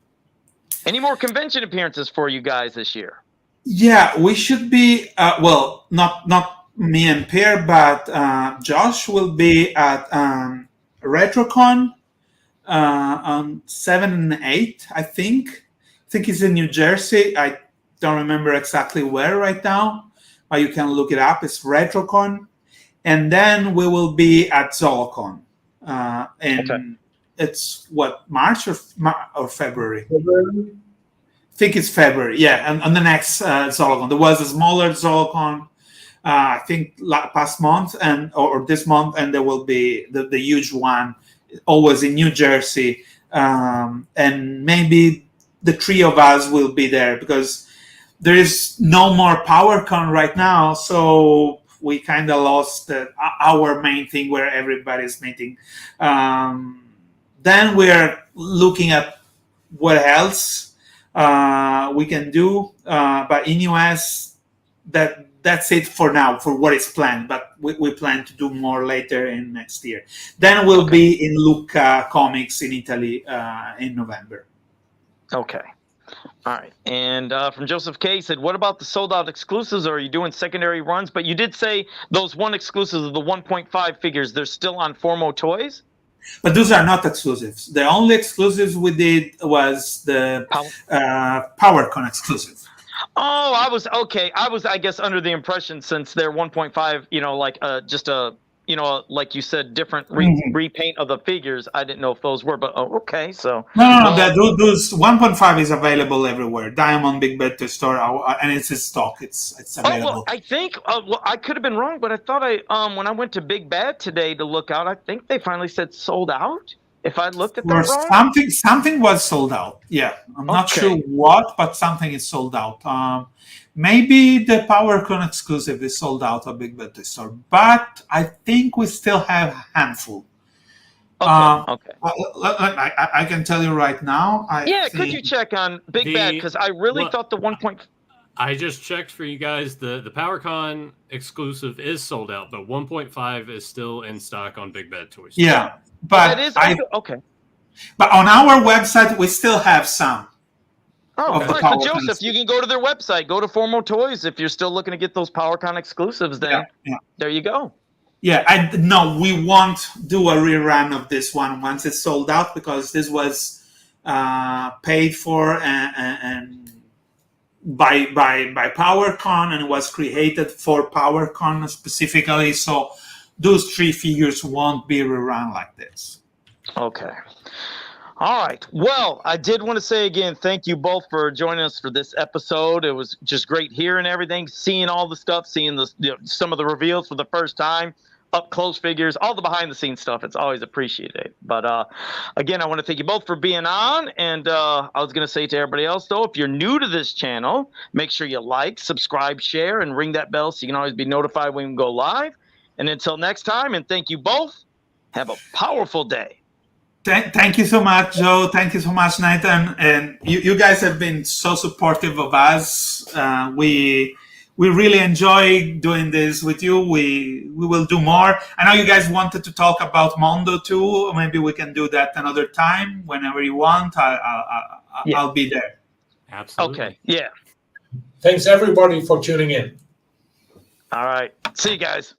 Any more convention appearances for you guys this year? Yeah, we should be. Well, not me and Pierre, but Josh will be at RetroCon. On 7 and 8, I think it's in New Jersey. I don't remember exactly where right now, but you can look it up. It's RetroCon, and then we will be at ZoloCon. And it's what, March or February? I think it's February. Yeah, and on the next ZoloCon, there was a smaller ZoloCon. I think past month or this month, and there will be the huge one. Always in New Jersey, and maybe the three of us will be there because there is no more PowerCon right now, so we kind of lost our main thing where everybody's meeting. Then we're looking at what else we can do, but in US, that's it for now, for what is planned, but we plan to do more later in next year. Then we'll be in Lucca Comics in Italy in November. Okay. All right. And from Joseph K. said, what about the sold-out exclusives? Or are you doing secondary runs? But you did say those one exclusives of the 1.5 figures, they're still on Formo Toys? But those are not exclusives. The only exclusives we did was the PowerCon exclusive. Oh, I was I guess under the impression, since they're 1.5, like just a, like you said, different repaint of the figures. I didn't know if those were, but okay. So no, those 1.5 is available everywhere. Diamond, Big Bad Toy Store, and it's in stock. It's available. Oh, well, I think I could have been wrong, but I thought when I went to Big Bad today to look out, I think they finally said sold out. If I looked at Or that wrong? something was sold out. Yeah, I'm not Okay. sure what, but something is sold out. Maybe the PowerCon exclusive is sold out at Big Bad Toy Store, but I think we still have a handful. Okay. Okay. I can tell you right now. Yeah, could you check on Big Bad? Because I really well, thought the 1. I just checked for you guys. The PowerCon exclusive is sold out, but 1.5 is still in stock on Big Bad Toys. Yeah, That but is okay. But on our website, we still have some. Oh, of all the right. But PowerCon Joseph, you can go to their website, go to Formal Toys if you're still looking to get those PowerCon exclusives. Then there you go. Yeah, no, we won't do a rerun of this one once it's sold out because this was paid for and by PowerCon and was created for PowerCon specifically. So those 3 figures won't be rerun like this. Okay. All right. Well, I did want to say again, thank you both for joining us for this episode. It was just great hearing everything, seeing all the stuff, seeing some of the reveals for the first time, up close figures, all the behind the scenes stuff. It's always appreciated. But again, I want to thank you both for being on. And I was going to say to everybody else, though, if you're new to this channel, make sure you like, subscribe, share, and ring that bell so you can always be notified when we go live. And until next time, and thank you both, have a powerful day. Thank you so much, Joe. Thank you so much, Nathan. And you guys have been so supportive of us. We really enjoy doing this with you. We will do more. I know you guys wanted to talk about Mondo too. Maybe we can do that another time whenever you want. I'll be there. Absolutely. Okay. Yeah. Thanks everybody for tuning in. All right. See you guys.